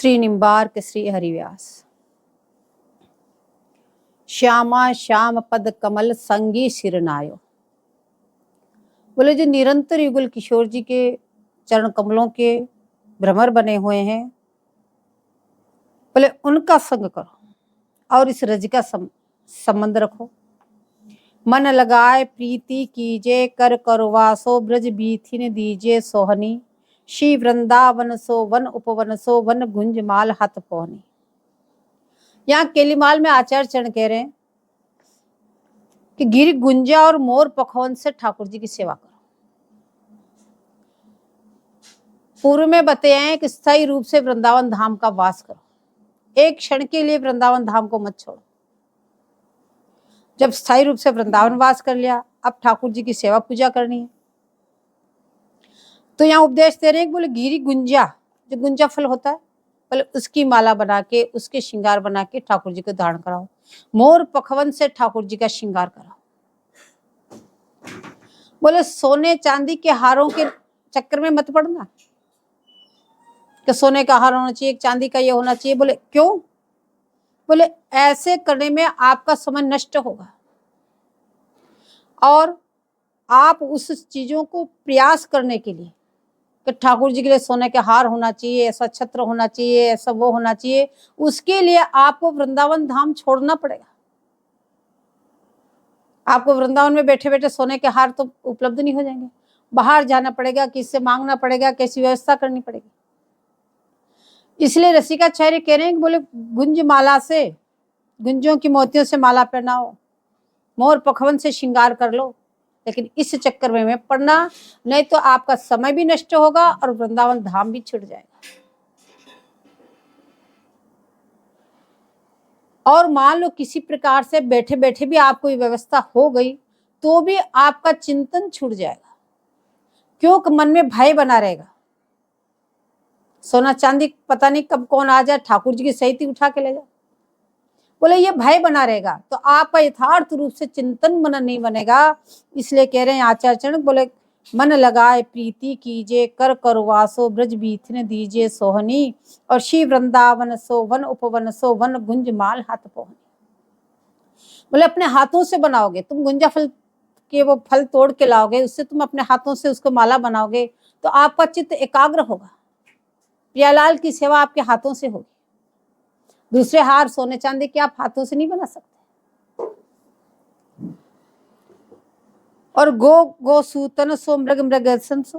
श्री निम्बार्क श्री हरिव्यास। श्यामा श्याम पद कमल संगी सिरनायो। बोले जो निरंतर युगल किशोर जी के चरण कमलों के भ्रमर बने हुए हैं, बोले उनका संग करो और इस रज का संबंध रखो। मन लगाए प्रीति कीजे कर करवासो ब्रज बीथिन दीजे सोहनी। श्री वृंदावन सो वन उपवन सो वन गुंजमाल हाथ पौनी। यहाँ केलीमाल में आचार्य चरण कह रहे हैं कि गिर गुंजा और मोर पखवन से ठाकुर जी की सेवा करो। पूर्व में बताया है कि स्थायी रूप से वृंदावन धाम का वास करो। एक क्षण के लिए वृंदावन धाम को मत छोड़ो। जब स्थायी रूप से वृंदावन वास कर लिया, अब ठाकुर जी की सेवा पूजा करनी है। तो यहाँ उपदेश दे रहे हैं, बोले गिरी गुंजा, जो गुंजा फल होता है, बोले उसकी माला बना के, उसके श्रृंगार बना के ठाकुर जी को धारण कराओ। मोर पखवन से ठाकुर जी का श्रृंगार कराओ। बोले सोने चांदी के हारों के चक्कर में मत पड़ना कि सोने का हार होना चाहिए, चांदी का ये होना चाहिए। बोले क्यों? बोले ऐसे करने में आपका समय नष्ट होगा और आप उस चीजों को प्रयास करने के लिए कि ठाकुर जी के लिए सोने के हार होना चाहिए, ऐसा छत्र होना चाहिए, ऐसा वो होना चाहिए, उसके लिए आपको वृंदावन धाम छोड़ना पड़ेगा। आपको वृंदावन में बैठे बैठे सोने के हार तो उपलब्ध नहीं हो जाएंगे। बाहर जाना पड़ेगा, किससे मांगना पड़ेगा, कैसी व्यवस्था करनी पड़ेगी। इसलिए रसिकाचार्य कह रहे हैं कि बोले गुंज माला से, गुंजों की मोतियों से माला पहनाओ, मोर पखवन से श्रृंगार कर लो, लेकिन इस चक्कर में पड़ना नहीं तो आपका समय भी नष्ट होगा और वृंदावन धाम भी छूट जाएगा। और मान लो किसी प्रकार से बैठे बैठे भी आपको ये व्यवस्था हो गई तो भी आपका चिंतन छूट जाएगा, क्योंकि मन में भय बना रहेगा। सोना चांदी पता नहीं कब कौन आ जाए, ठाकुर जी की सहित उठा के ले जाए। बोले ये भय बना रहेगा तो आपका यथार्थ रूप से चिंतन मन नहीं बनेगा। इसलिए कह रहे हैं आचार्य चरण, बोले मन लगाए प्रीति कीजे कर करवासो ब्रज बीथिन दीजे सोहनी। और श्री वृंदावन सो वन उपवन सो वन गुंजमाल हाथ पौनी। बोले अपने हाथों से बनाओगे तुम, गुंजा फल के वो फल तोड़ के लाओगे, उससे तुम अपने हाथों से उसको माला बनाओगे तो आपका चित्त एकाग्र होगा। प्रियालाल की सेवा आपके हाथों से होगी। दूसरे हार सोने चांदी के आप हाथों से नहीं बना सकते। और गो गो सूतन सो मृग मृगसन सो।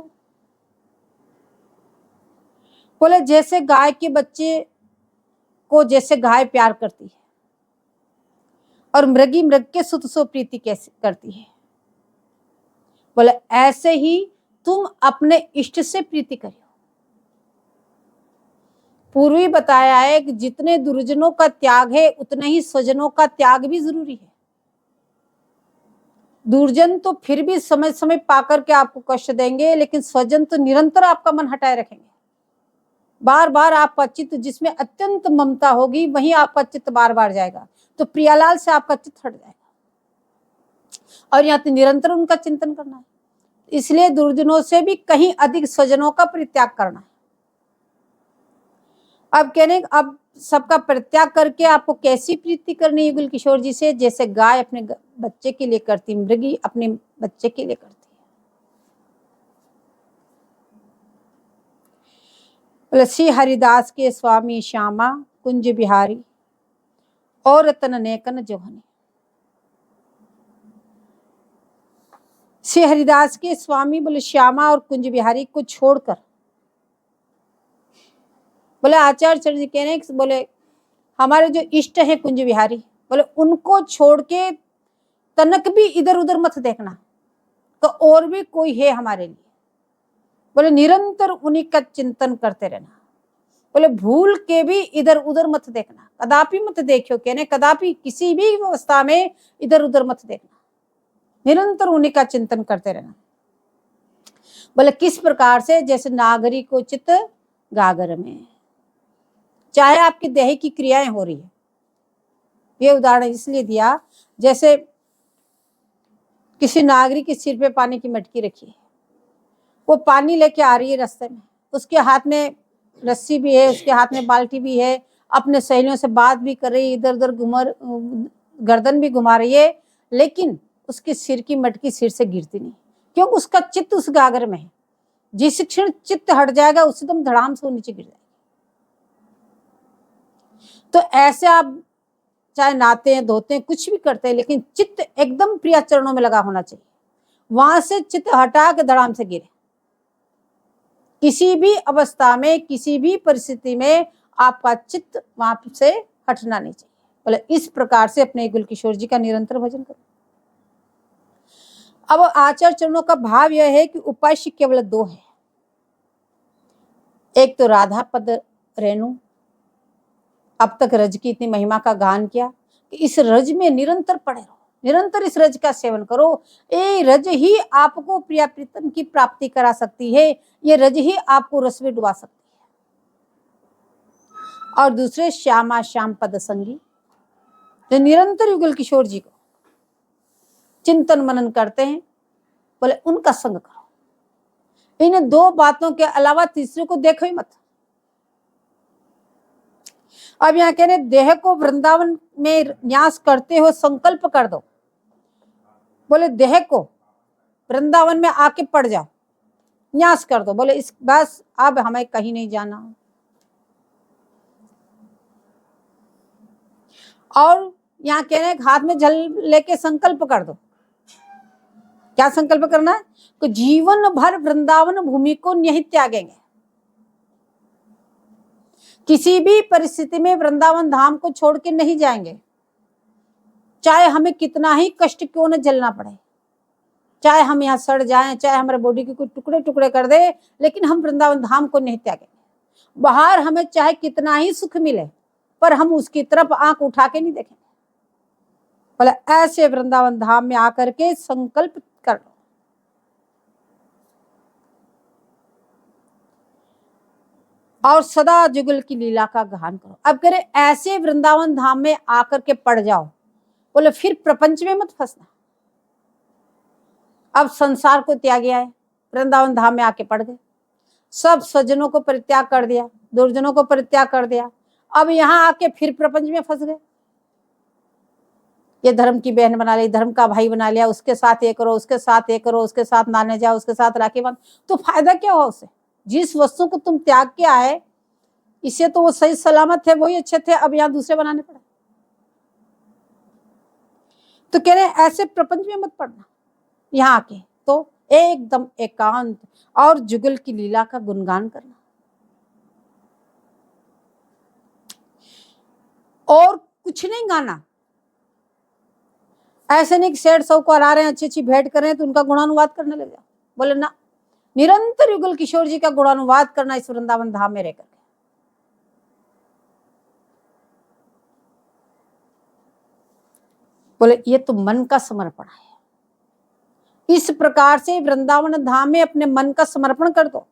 बोले जैसे गाय के बच्चे को जैसे गाय प्यार करती है और मृगी मृग के सुत सो प्रीति कैसे करती है, बोले ऐसे ही तुम अपने इष्ट से प्रीति करो। पूर्व ही बताया है कि जितने दुर्जनों का त्याग है उतने ही स्वजनों का त्याग भी जरूरी है। दुर्जन तो फिर भी समय समय पाकर के आपको कष्ट देंगे, लेकिन स्वजन तो निरंतर आपका मन हटाए रखेंगे। बार बार आपका चित्त जिसमें अत्यंत ममता होगी वहीं आपका चित्त बार बार जाएगा, तो प्रियालाल से आपका चित्त हट जाएगा। और यहाँ तो निरंतर उनका चिंतन करना है, इसलिए दुर्जनों से भी कहीं अधिक स्वजनों का परित्याग करना है। अब कहने अब सबका परित्याग करके आपको कैसी प्रीति करनी है युगल किशोर जी से, जैसे गाय अपने बच्चे के लिए करती, मृगी अपने बच्चे के लिए करती है। बोले श्री हरिदास के स्वामी श्यामा कुंज बिहारी और रतन नेकन जोहनी। श्री हरिदास के स्वामी बोले श्यामा और कुंज बिहारी को छोड़कर, बोले आचार्य चरण जी कह रहे हैं, बोले हमारे जो इष्ट है कुंज बिहारी, बोले उनको छोड़ के तनक भी इधर उधर मत देखना तो और भी कोई है हमारे लिए। बोले निरंतर उन्हीं का चिंतन करते रहना। बोले भूल के भी इधर उधर मत देखना, कदापि मत देखियो, कहने कदापि किसी भी अवस्था में इधर उधर मत देखना, निरंतर उन्हीं का चिंतन करते रहना। बोले किस प्रकार से, जैसे नागरी को चित्त गागर में, चाहे आपकी देह की क्रियाएं हो रही है। ये उदाहरण इसलिए दिया जैसे किसी नागरिक के सिर पे पानी की मटकी रखी है, वो पानी लेके आ रही है रास्ते में, उसके हाथ में रस्सी भी है, उसके हाथ में बाल्टी भी है, अपने सहेलियों से बात भी कर रही है, इधर उधर गर्दन भी घुमा रही है, लेकिन उसके सिर की मटकी सिर से गिरती नहीं, क्योंकि उसका चित्त उस गागर में है। जिस क्षण चित्त हट जाएगा उसी दम धड़ाम से वो नीचे गिर जाएगा। तो ऐसे आप चाहे नहाते हैं, धोते हैं, कुछ भी करते हैं, लेकिन चित्त एकदम प्रिया चरणों में लगा होना चाहिए। वहां से चित्त हटा के धड़ाम से गिरे। किसी भी अवस्था में, किसी भी परिस्थिति में आपका चित्त वहां से हटना नहीं चाहिए। बोले इस प्रकार से अपने गुल किशोर जी का निरंतर भजन करो। अब आचार्य चरणों का भाव यह है कि उपास्य केवल दो है। एक तो राधा पद रेणु, अब तक रज की इतनी महिमा का गान किया कि इस रज में निरंतर पड़े रहो, निरंतर इस रज का सेवन करो। ये रज ही आपको प्रिया प्रीतम की प्राप्ति करा सकती है, ये रज ही आपको रस में डुबा सकती है। और दूसरे श्यामा श्याम पद संगी, जो निरंतर युगल किशोर जी को चिंतन मनन करते हैं, बोले उनका संग करो। इन दो बातों के अलावा तीसरे को देखो ही मत। अब यहाँ कहने देह को वृंदावन में न्यास करते हो संकल्प कर दो। बोले देह को वृंदावन में आके पड़ जाओ, न्यास कर दो। बोले इस बस अब हमें कहीं नहीं जाना। और यहाँ कहने हाथ में जल लेके संकल्प कर दो। क्या संकल्प करना है? तो जीवन भर वृंदावन भूमि को नहीं त्यागेंगे। किसी भी परिस्थिति में वृंदावन धाम को छोड़ के नहीं जाएंगे, चाहे हमें कितना ही कष्ट क्यों न झेलना पड़े, चाहे हम यहाँ सड़ जाएं, चाहे हमारे बॉडी के कुछ टुकड़े टुकड़े कर दे, लेकिन हम वृंदावन धाम को नहीं त्यागेंगे। बाहर हमें चाहे कितना ही सुख मिले, पर हम उसकी तरफ आंख उठा के नहीं देखेंगे। बोले ऐसे वृंदावन धाम में आकर के संकल्प कर लो। और सदा जुगल की लीला का गान करो। अब करे ऐसे वृंदावन धाम में आकर के पड़ जाओ। बोले फिर प्रपंच में मत फंसना। अब संसार को त्याग आए, वृंदावन धाम में आके पड़ गए, सब सज्जनों को परित्याग कर दिया, दुर्जनों को परित्याग कर दिया। अब यहाँ आके फिर प्रपंच में फंस गए। ये धर्म की बहन बना ली, धर्म का भाई बना लिया, उसके साथ ये करो, उसके साथ ये करो, उसके साथ नाने जाओ, उसके साथ राखी बांध। तो फायदा क्या हुआ उससे? जिस वस्तु को तुम त्याग के आए, इससे तो वो सही सलामत थे, वही अच्छे थे, अब यहाँ दूसरे बनाने पड़े। तो कह रहे ऐसे प्रपंच में मत पड़ना। यहाँ आके तो एकदम एकांत और जुगल की लीला का गुणगान करना, और कुछ नहीं गाना। ऐसे नहीं सेठ साहूकार आ रहे हैं, अच्छी अच्छी भेंट कर रहे हैं तो उनका गुणानुवाद करने लग जाओ। बोले ना, निरंतर युगल किशोर जी का गुणानुवाद करना इस वृंदावन धाम में रहकर। बोले ये तो मन का समर्पण है। इस प्रकार से वृंदावन धाम में अपने मन का समर्पण कर दो।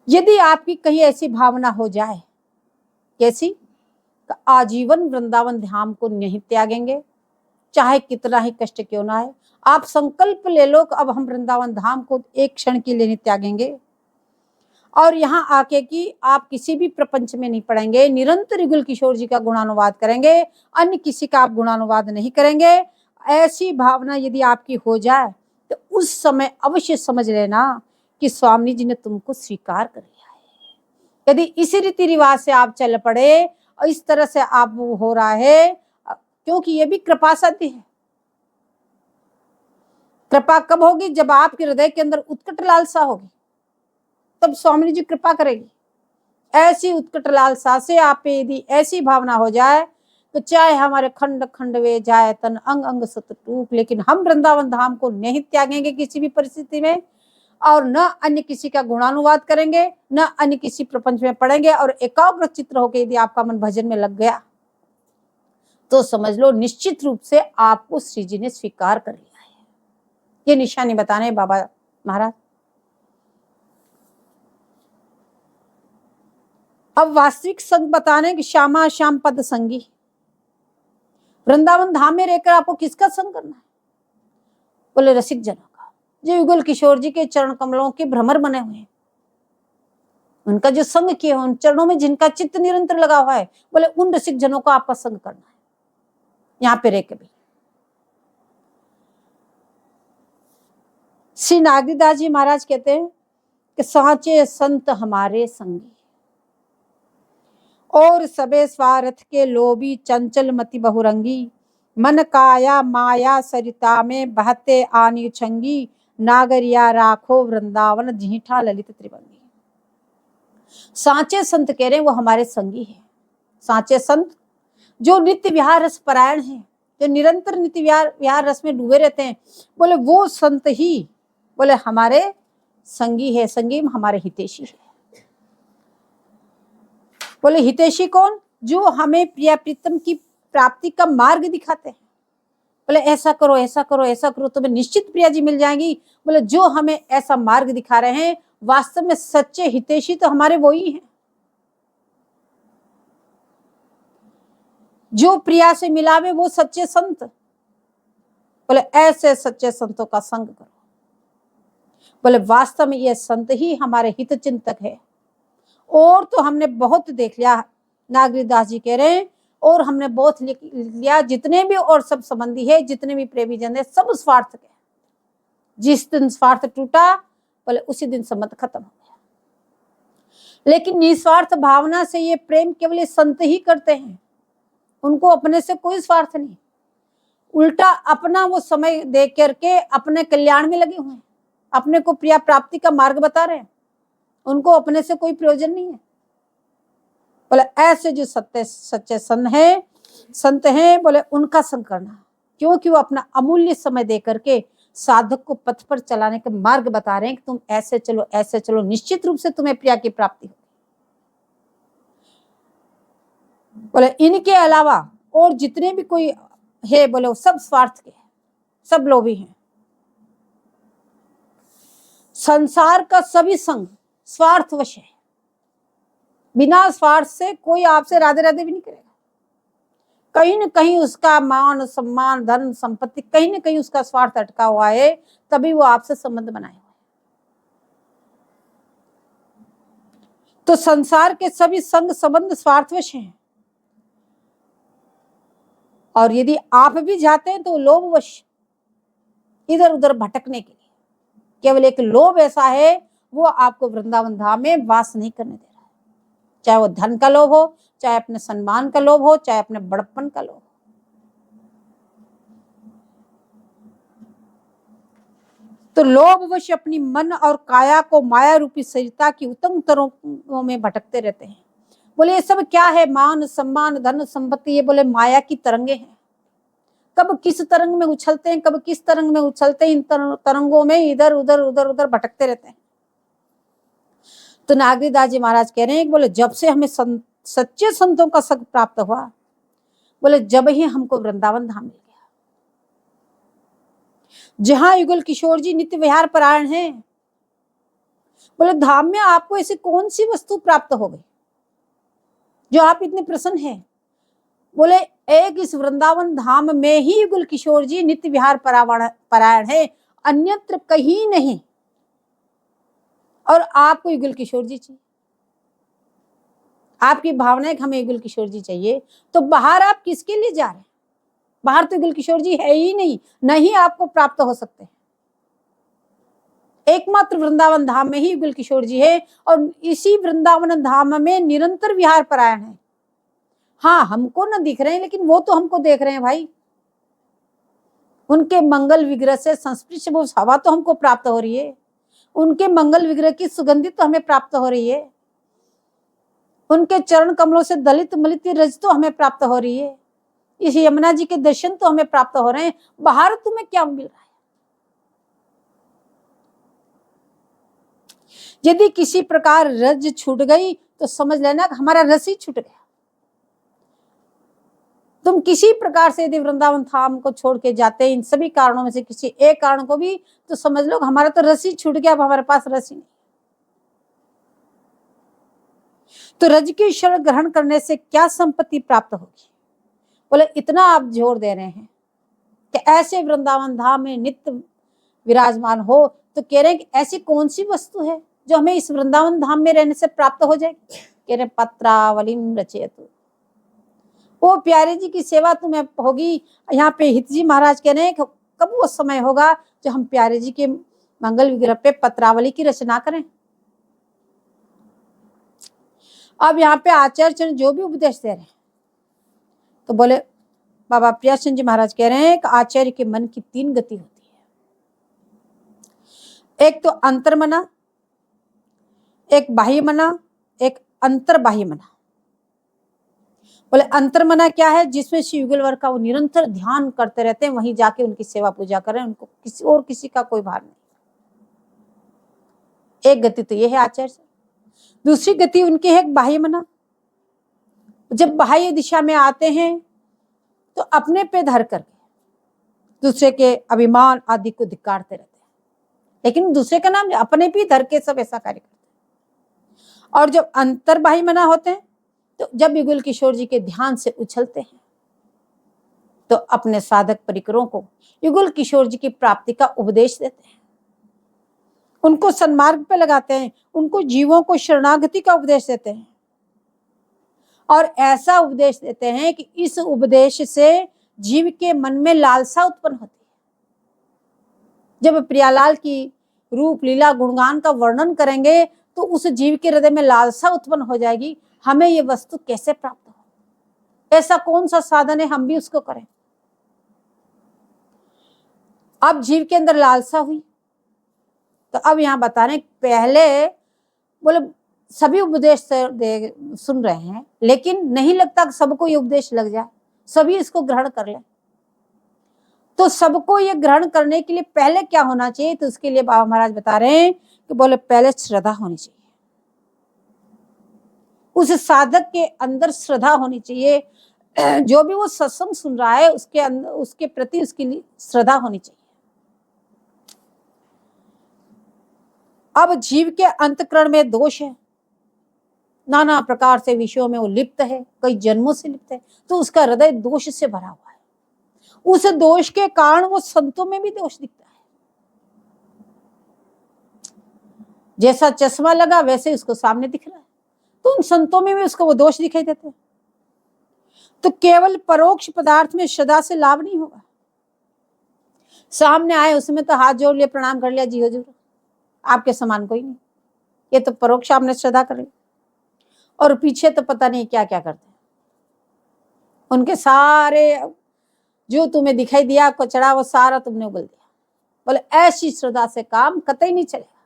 यदि आपकी कहीं ऐसी भावना हो जाए, कैसी? तो आजीवन वृंदावन धाम को नहीं त्यागेंगे, चाहे कितना ही कष्ट क्यों ना आए। आप संकल्प ले लो कि अब हम वृंदावन धाम को एक क्षण के लिए नहीं त्यागेंगे, और यहाँ आके कि आप किसी भी प्रपंच में नहीं पड़ेंगे, निरंतर युगल किशोर जी का गुणानुवाद करेंगे, अन्य किसी का आप गुणानुवाद नहीं करेंगे। ऐसी भावना यदि आपकी हो जाए तो उस समय अवश्य समझ लेना कि स्वामी जी ने तुमको स्वीकार कर लिया है। यदि इस रीति रिवाज से आप चल पड़े और इस तरह से आप हो रहा है, क्योंकि ये भी कृपा साध्य है। कृपा कब होगी? जब आपके हृदय के अंदर उत्कट लालसा होगी, तब स्वामी जी कृपा करेगी। ऐसी उत्कट लालसा से आप यदि ऐसी भावना हो जाए तो चाहे हमारे खंड खंड वे जाए तन, अंग अंग सत टूक, लेकिन हम वृंदावन धाम को नहीं त्यागेंगे किसी भी परिस्थिति में, और न अन्य किसी का गुणानुवाद करेंगे, न अन्य किसी प्रपंच में पड़ेंगे। और एकाग्र चित्र होकर यदि आपका मन भजन में लग गया तो समझ लो निश्चित रूप से आपको श्री जी ने स्वीकार कर लिया है। ये निशानी बताने बाबा महाराज। अब वास्तविक संग बताने कि श्यामा श्याम पद संगी। वृंदावन धाम में रहकर आपको किसका संग करना है? बोले रसिक जनों का, जो युगल किशोर जी के चरण कमलों के भ्रमर बने हुए हैं। उनका जो संग किया, उन चरणों में जिनका चित्त निरंतर लगा हुआ है, बोले उन रसिक जनों को आपका संग करना है यहाँ पे रह के भी। श्री नागरीदास जी महाराज कहते हैं कि साचे संत हमारे संगी, और सबे स्वार्थ के लोभी चंचल मति बहुरंगी, मन काया माया सरिता में बहते आनी छंगी, नागरिया राखो वृंदावन झीठा ललित त्रिभंगी। साचे संत कह रहे हैं वो हमारे संगी है। साचे संत जो नित्य विहार रस परायण है, जो निरंतर नित्य विहार रस में डूबे रहते हैं, बोले वो संत ही बोले हमारे संगी है, संगी हमारे हितैषी है। बोले हितैषी कौन? जो हमें प्रिया प्रीतम की प्राप्ति का मार्ग दिखाते हैं। बोले ऐसा करो ऐसा करो ऐसा करो, तुम्हें निश्चित प्रिया जी मिल जाएंगी। बोले जो हमें ऐसा मार्ग दिखा रहे हैं, वास्तव में सच्चे हितैषी तो हमारे वो ही हैं। जो प्रिया से मिलावे वो सच्चे संत। बोले ऐसे सच्चे संतों का संग करो। बोले वास्तव में ये संत ही हमारे हित चिंतक है। और तो हमने बहुत देख लिया, नागरीदास जी कह रहे हैं, और हमने बहुत लिया, जितने भी और सब संबंधी है, जितने भी प्रेमी जन है, सब स्वार्थ के। जिस दिन स्वार्थ टूटा, बोले उसी दिन संबंध खत्म हो गया। लेकिन निस्वार्थ भावना से ये प्रेम केवल संत ही करते हैं। उनको अपने से कोई स्वार्थ नहीं, उल्टा अपना वो समय दे करके अपने कल्याण में लगे हुए हैं, अपने को प्रिया प्राप्ति का मार्ग बता रहे हैं। उनको अपने से कोई प्रयोजन नहीं है। बोले ऐसे जो सच्चे संत हैं, बोले उनका संग करना, क्योंकि वो अपना अमूल्य समय दे करके साधक को पथ पर चलाने का मार्ग बता रहे हैं कि तुम ऐसे चलो, निश्चित रूप से तुम्हें प्रिया की प्राप्ति होगी। बोले इनके अलावा और जितने भी कोई है, बोले वो सब स्वार्थ के, सब लोभी हैं। संसार का सभी संग स्वार्थवश है। बिना स्वार्थ से कोई आपसे राधे राधे भी नहीं करेगा। कहीं न कहीं उसका मान सम्मान धन संपत्ति, कहीं न कहीं उसका स्वार्थ अटका हुआ है, तभी वो आपसे संबंध बनाए हुए। तो संसार के सभी संग संबंध स्वार्थवश हैं। और यदि आप भी जाते हैं तो लोभवश, इधर उधर भटकने के लिए। केवल एक लोभ ऐसा है, वो आपको वृंदावन धाम में वास नहीं करने दे रहा है। चाहे वो धन का लोभ हो, चाहे अपने सम्मान का लोभ हो, चाहे अपने बड़प्पन का लोभ हो। तो लोभवश अपनी मन और काया को माया रूपी सरिता की उत्तम तरंगों में भटकते रहते हैं। बोले ये सब क्या है? मान सम्मान धन संपत्ति, ये बोले माया की तरंगे हैं। कब किस तरंग में उछलते हैं, कब किस तरंग में उछलते हैं, इन तरंगों में इधर उधर भटकते रहते हैं। तो नागरीदास जी महाराज कह रहे हैं, बोले जब से हमें सच्चे संतों का संग प्राप्त हुआ, बोले जब ही हमको वृंदावन धाम मिल गया, जहां युगल किशोर जी नित्य विहार परायण हैं। बोले धाम में आपको ऐसी कौन सी वस्तु प्राप्त हो गई जो आप इतने प्रसन्न हैं? बोले एक इस वृंदावन धाम में ही युगल किशोर जी नित्य विहार परायण है, अन्यत्र कहीं नहीं। और आपको युगल किशोर जी चाहिए, आपकी भावना है कि हमें युगल किशोर जी चाहिए, तो बाहर आप किसके लिए जा रहे हैं? बाहर तो युगल किशोर जी है ही नहीं, नहीं आपको प्राप्त हो सकते। एकमात्र वृंदावन धाम में ही युगल किशोर जी है, और इसी वृंदावन धाम में निरंतर विहार परायण है। हाँ, हमको न दिख रहे हैं, लेकिन वो तो हमको देख रहे हैं भाई। उनके मंगल विग्रह से संस्पृश हवा तो हमको प्राप्त हो रही है, उनके मंगल विग्रह की सुगंधित तो हमें प्राप्त हो रही है, उनके चरण कमलों से दलित मलित रज तो हमें प्राप्त हो रही है, इस यमुना जी के दर्शन तो हमें प्राप्त हो रहे हैं। बाहर तुम्हें क्या मिल रहा है? यदि किसी प्रकार रज छूट गई तो समझ लेना हमारा रस ही छूट गया। तुम किसी प्रकार से यदि वृंदावन धाम को छोड़ के जाते हैं, इन सभी कारणों में से किसी एक कारण को भी, तो समझ लो हमारा तो रस ही छूट गया, अब हमारे पास रस ही नहीं। तो रज की शरण ग्रहण करने से क्या संपत्ति प्राप्त होगी? बोले इतना आप जोर दे रहे हैं कि ऐसे वृंदावन धाम में नित्य विराजमान हो, तो कह रहे हैं कि ऐसी कौन सी वस्तु है जो हमें इस वृंदावन धाम में रहने से प्राप्त हो जाएगी? कह रहे पत्रावलिम रचयतु, वो प्यारे जी की सेवा तुम्हें होगी। यहाँ पे हित जी महाराज कह रहे हैं कब वो समय होगा जो हम प्यारे जी के मंगल विग्रह पे पत्रावली की रचना करें। अब यहाँ पे आचार्य जो भी उपदेश दे रहे हैं तो बोले बाबा प्रियाचंद जी महाराज कह रहे हैं कि आचार्य के मन की 3 गति होती है। एक तो अंतर्मना, एक बाह्य मना, एक अंतर्बाह्य मना। बोले अंतर्मना क्या है? जिसमें श्री युगलवर का वो निरंतर ध्यान करते रहते हैं, वहीं जाके उनकी सेवा पूजा करें, उनको किसी का कोई भार नहीं। एक गति तो ये है आचार्य से। दूसरी गति उनकी है बाह्य मना। जब बाह्य दिशा में आते हैं तो अपने पे धर करके दूसरे के अभिमान आदि को धिक्कारते रहते हैं, लेकिन दूसरे का नाम अपने भी धर के सब ऐसा कार्य करते हैं। और जब अंतर्बाह्य मना होते हैं तो जब युगल किशोर जी के ध्यान से उछलते हैं तो अपने साधक परिकरों को युगल किशोर जी की प्राप्ति का उपदेश देते हैं, उनको सन्मार्ग पे लगाते हैं, उनको जीवों को शरणागति का उपदेश देते हैं। और ऐसा उपदेश देते हैं कि इस उपदेश से जीव के मन में लालसा उत्पन्न होती है। जब प्रियालाल की रूप लीला गुणगान का वर्णन करेंगे तो उस जीव के हृदय में लालसा उत्पन्न हो जाएगी, हमें ये वस्तु कैसे प्राप्त हो, ऐसा कौन सा साधन है हम भी उसको करें। अब जीव के अंदर लालसा हुई तो अब यहाँ बता रहे पहले बोले सभी उपदेश सुन रहे हैं, लेकिन नहीं लगता कि सबको ये उपदेश लग जाए, सभी इसको ग्रहण कर ले। तो सबको ये ग्रहण करने के लिए पहले क्या होना चाहिए? तो उसके लिए बाबा महाराज बता रहे हैं कि बोले पहले श्रद्धा होनी चाहिए, उस साधक के अंदर श्रद्धा होनी चाहिए। जो भी वो सत्संग सुन रहा है उसके अंदर, उसके प्रति उसकी श्रद्धा होनी चाहिए। अब जीव के अंतःकरण में दोष है, नाना प्रकार से विषयों में वो लिप्त है, कई जन्मों से लिप्त है, तो उसका हृदय दोष से भरा हुआ है। उस दोष के कारण वो संतों में भी दोष दिखता है। जैसा चश्मा लगा वैसे उसको सामने दिख रहा है, तो उन संतों में भी उसको वो दोष दिखाई देते हैं। तो केवल परोक्ष पदार्थ में श्रद्धा से लाभ नहीं होगा। सामने आए उसमें तो हाथ जोड़ लिया, प्रणाम कर लिया, जी हजूर आपके समान कोई नहीं, ये तो परोक्ष आपने श्रद्धा कर ली। और पीछे तो पता नहीं क्या क्या करते हैं, उनके सारे जो तुम्हें दिखाई दिया कचड़ा वो सारा तुमने उगल दिया। बोले ऐसी श्रद्धा से काम कतई नहीं चलेगा।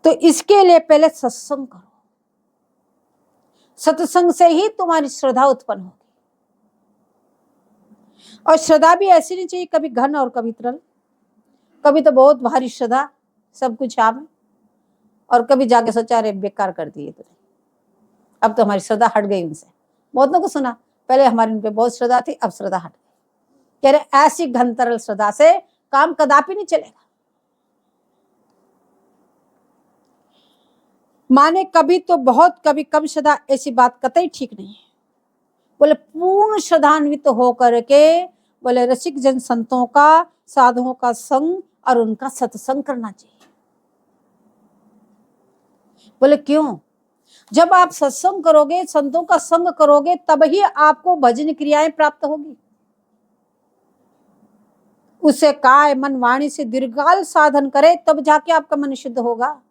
तो इसके लिए पहले सत्संग करो, सत्संग से ही तुम्हारी श्रद्धा उत्पन्न होगी। और श्रद्धा भी ऐसी नहीं चाहिए कभी घन और कभी तरल, कभी तो बहुत भारी श्रद्धा सब कुछ आप, और कभी जाके सोचा अरे बेकार कर दिए तो, अब तो हमारी श्रद्धा हट गई उनसे। बहुतों को सुना पहले हमारी उन पे बहुत श्रद्धा थी, अब श्रद्धा हट गई। कह रहे ऐसी घन तरल श्रद्धा से काम कदापि नहीं चलेगा। माने कभी तो बहुत कभी कम श्रद्धा, ऐसी बात कतई ठीक नहीं है। बोले पूर्ण श्रद्धान्वित होकर के बोले रसिक जन संतों का, साधुओं का संग और उनका सत्संग करना चाहिए। बोले क्यों? जब आप सत्संग करोगे, संतों का संग करोगे, तब ही आपको भजन क्रियाएं प्राप्त होगी। उसे काय मन वाणी से दीर्घकाल साधन करे तब जाके आपका मन शुद्ध होगा।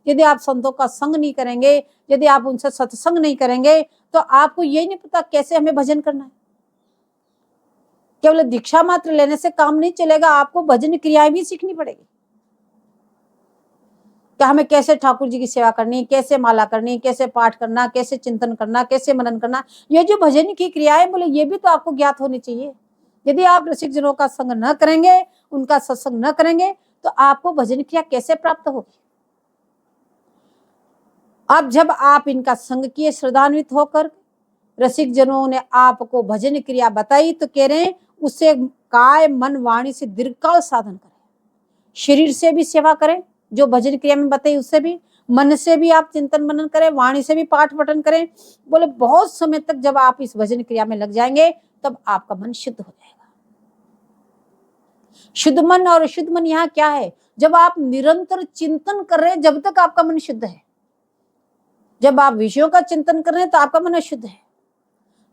यदि आप संतों का संग नहीं करेंगे, यदि आप उनसे सत्संग नहीं करेंगे, तो आपको यही नहीं पता कैसे हमें भजन करना है। केवल दीक्षा मात्र लेने से काम नहीं चलेगा, आपको भजन क्रियाएं भी सीखनी पड़ेगी कि हमें कैसे ठाकुर जी की सेवा करनी, कैसे माला करनी, कैसे पाठ करना, कैसे चिंतन करना, कैसे मनन करना। ये जो भजन की क्रियाएं बोले ये भी तो आपको ज्ञात होनी चाहिए। यदि आप रसिक जनों का संग न करेंगे, उनका सत्संग न करेंगे, तो आपको भजन क्रिया कैसे प्राप्त होगी? अब जब आप इनका संग किए श्रद्धान्वित होकर, रसिक जनों ने आपको भजन क्रिया बताई, तो कह रहे हैं उससे काय मन वाणी से दीर्घकाल साधन करें। शरीर से भी सेवा करें जो भजन क्रिया में बताई, उससे भी, मन से भी आप चिंतन मनन करें, वाणी से भी पाठ पठन करें। बोले बहुत समय तक जब आप इस भजन क्रिया में लग जाएंगे तब आपका मन शुद्ध हो जाएगा। शुद्ध मन और अशुद्ध मन यहाँ क्या है? जब आप निरंतर चिंतन कर रहे हैं, जब तक आपका मन शुद्ध है। जब आप विषयों का चिंतन कर रहे हैं तो आपका मन अशुद्ध है।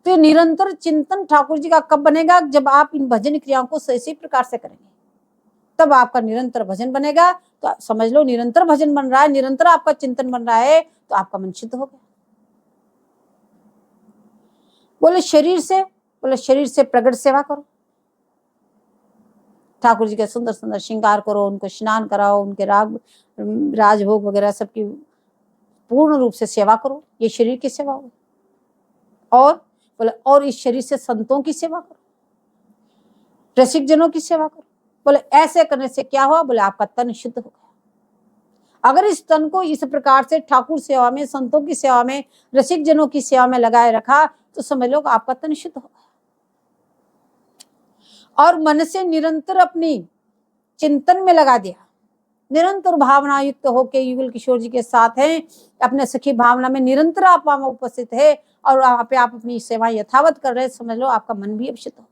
तो ये निरंतर चिंतन ठाकुर जी का कब बनेगा? जब आप इन भजन क्रियाओं को सही प्रकार से करेंगे, तब आपका निरंतर भजन बनेगा। तो समझ लो निरंतर भजन बन रहा है, निरंतर आपका चिंतन बन रहा है, तो आपका मन शुद्ध हो गया। बोले शरीर से, बोले शरीर से प्रगट सेवा करो, ठाकुर जी के सुंदर सुंदर श्रृंगार करो, उनको स्नान कराओ, उनके राजभोग वगैरह सबकी पूर्ण रूप से सेवा करो। ये शरीर की सेवा हो। और बोले और इस शरीर से संतों की सेवा करो, रसिक जनों की सेवा करो। बोले ऐसे करने से क्या हुआ? बोले आपका तन शुद्ध हो गया। अगर इस तन को इस प्रकार से ठाकुर सेवा में, संतों की सेवा में, रसिक जनों की सेवा में लगाए रखा, तो समझ लो आपका तन शुद्ध हो गया। और मन से निरंतर अपनी चिंतन में लगा दिया, निरंतर भावना युक्त होके युगल किशोर जी के साथ हैं, अपने सखी भावना में निरंतर आप वहां उपस्थित है और वहां पे आप अपनी सेवा यथावत कर रहे हैं, समझ लो आपका मन भी अब शुद्ध हो गया।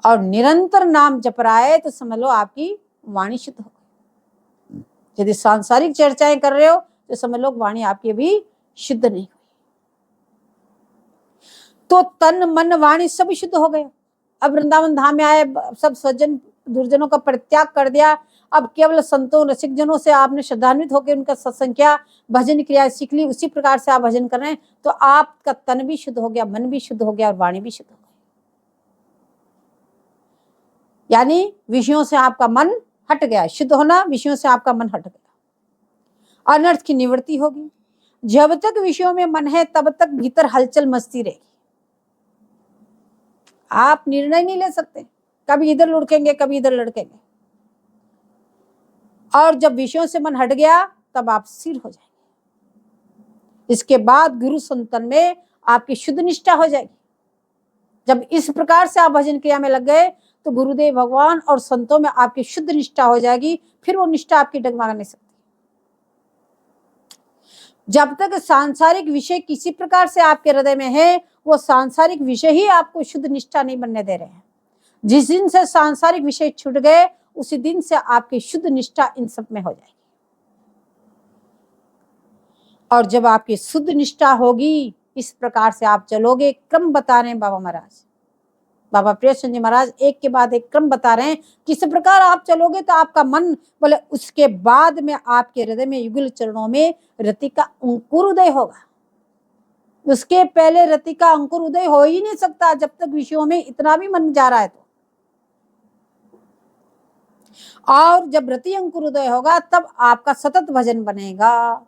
और निरंतर नाम जप रहा है तो समझ लो आपकी वाणी शुद्ध हो गई। यदि सांसारिक चर्चाएं कर रहे हो तो समझ लो वाणी आपकी अभी शुद्ध नहीं हुई। तो तन मन वाणी सब शुद्ध हो गया। अब वृंदावन धाम में आए, सब सज्जन दुर्जनों का परित्याग कर दिया, अब केवल संतों रसिक जनों से आपने श्रद्धान्वित होकर उनका सत्संग किया, भजन क्रिया सीख ली, उसी प्रकार से आप भजन कर रहे हैं, तो आपका तन भी शुद्ध हो गया, मन भी शुद्ध हो गया और वाणी भी शुद्ध हो गई। यानी विषयों से आपका मन हट गया। शुद्ध होना, विषयों से आपका मन हट गया, अनर्थ की निवृत्ति होगी। जब तक विषयों में मन है तब तक भीतर हलचल मस्ती रहेगी। आप निर्णय नहीं ले सकते, कभी इधर लुढ़केंगे कभी इधर लुढ़केंगे। और जब विषयों से मन हट गया तब आप स्थिर हो जाएंगे। इसके बाद गुरु संतन में आपकी शुद्ध निष्ठा हो जाएगी। जब इस प्रकार से आप भजन क्रिया में लग गए तो गुरुदेव भगवान और संतों में आपकी शुद्ध निष्ठा हो जाएगी, फिर वो निष्ठा आपकी डगमगा नहीं सकती। जब तक सांसारिक विषय किसी प्रकार से आपके हृदय में है, वो सांसारिक विषय ही आपको शुद्ध निष्ठा नहीं बनने दे रहे हैं। जिस दिन से सांसारिक विषय छूट गए उसी दिन से आपकी शुद्ध निष्ठा इन सब में हो जाएगी। और जब आपकी शुद्ध निष्ठा होगी, इस प्रकार से आप चलोगे। क्रम बता रहे हैं बाबा महाराज, बाबा प्रियचंद जी महाराज एक के बाद एक क्रम बता रहे हैं, किस प्रकार आप चलोगे तो आपका मन, बोले उसके बाद में आपके हृदय में युगल चरणों में रति का अंकुर उदय होगा। उसके पहले रति का अंकुर उदय हो ही नहीं सकता जब तक विषयों में इतना भी मन जा रहा है तो। और जब रति अंकुर उदय होगा तब आपका सतत भजन बनेगा,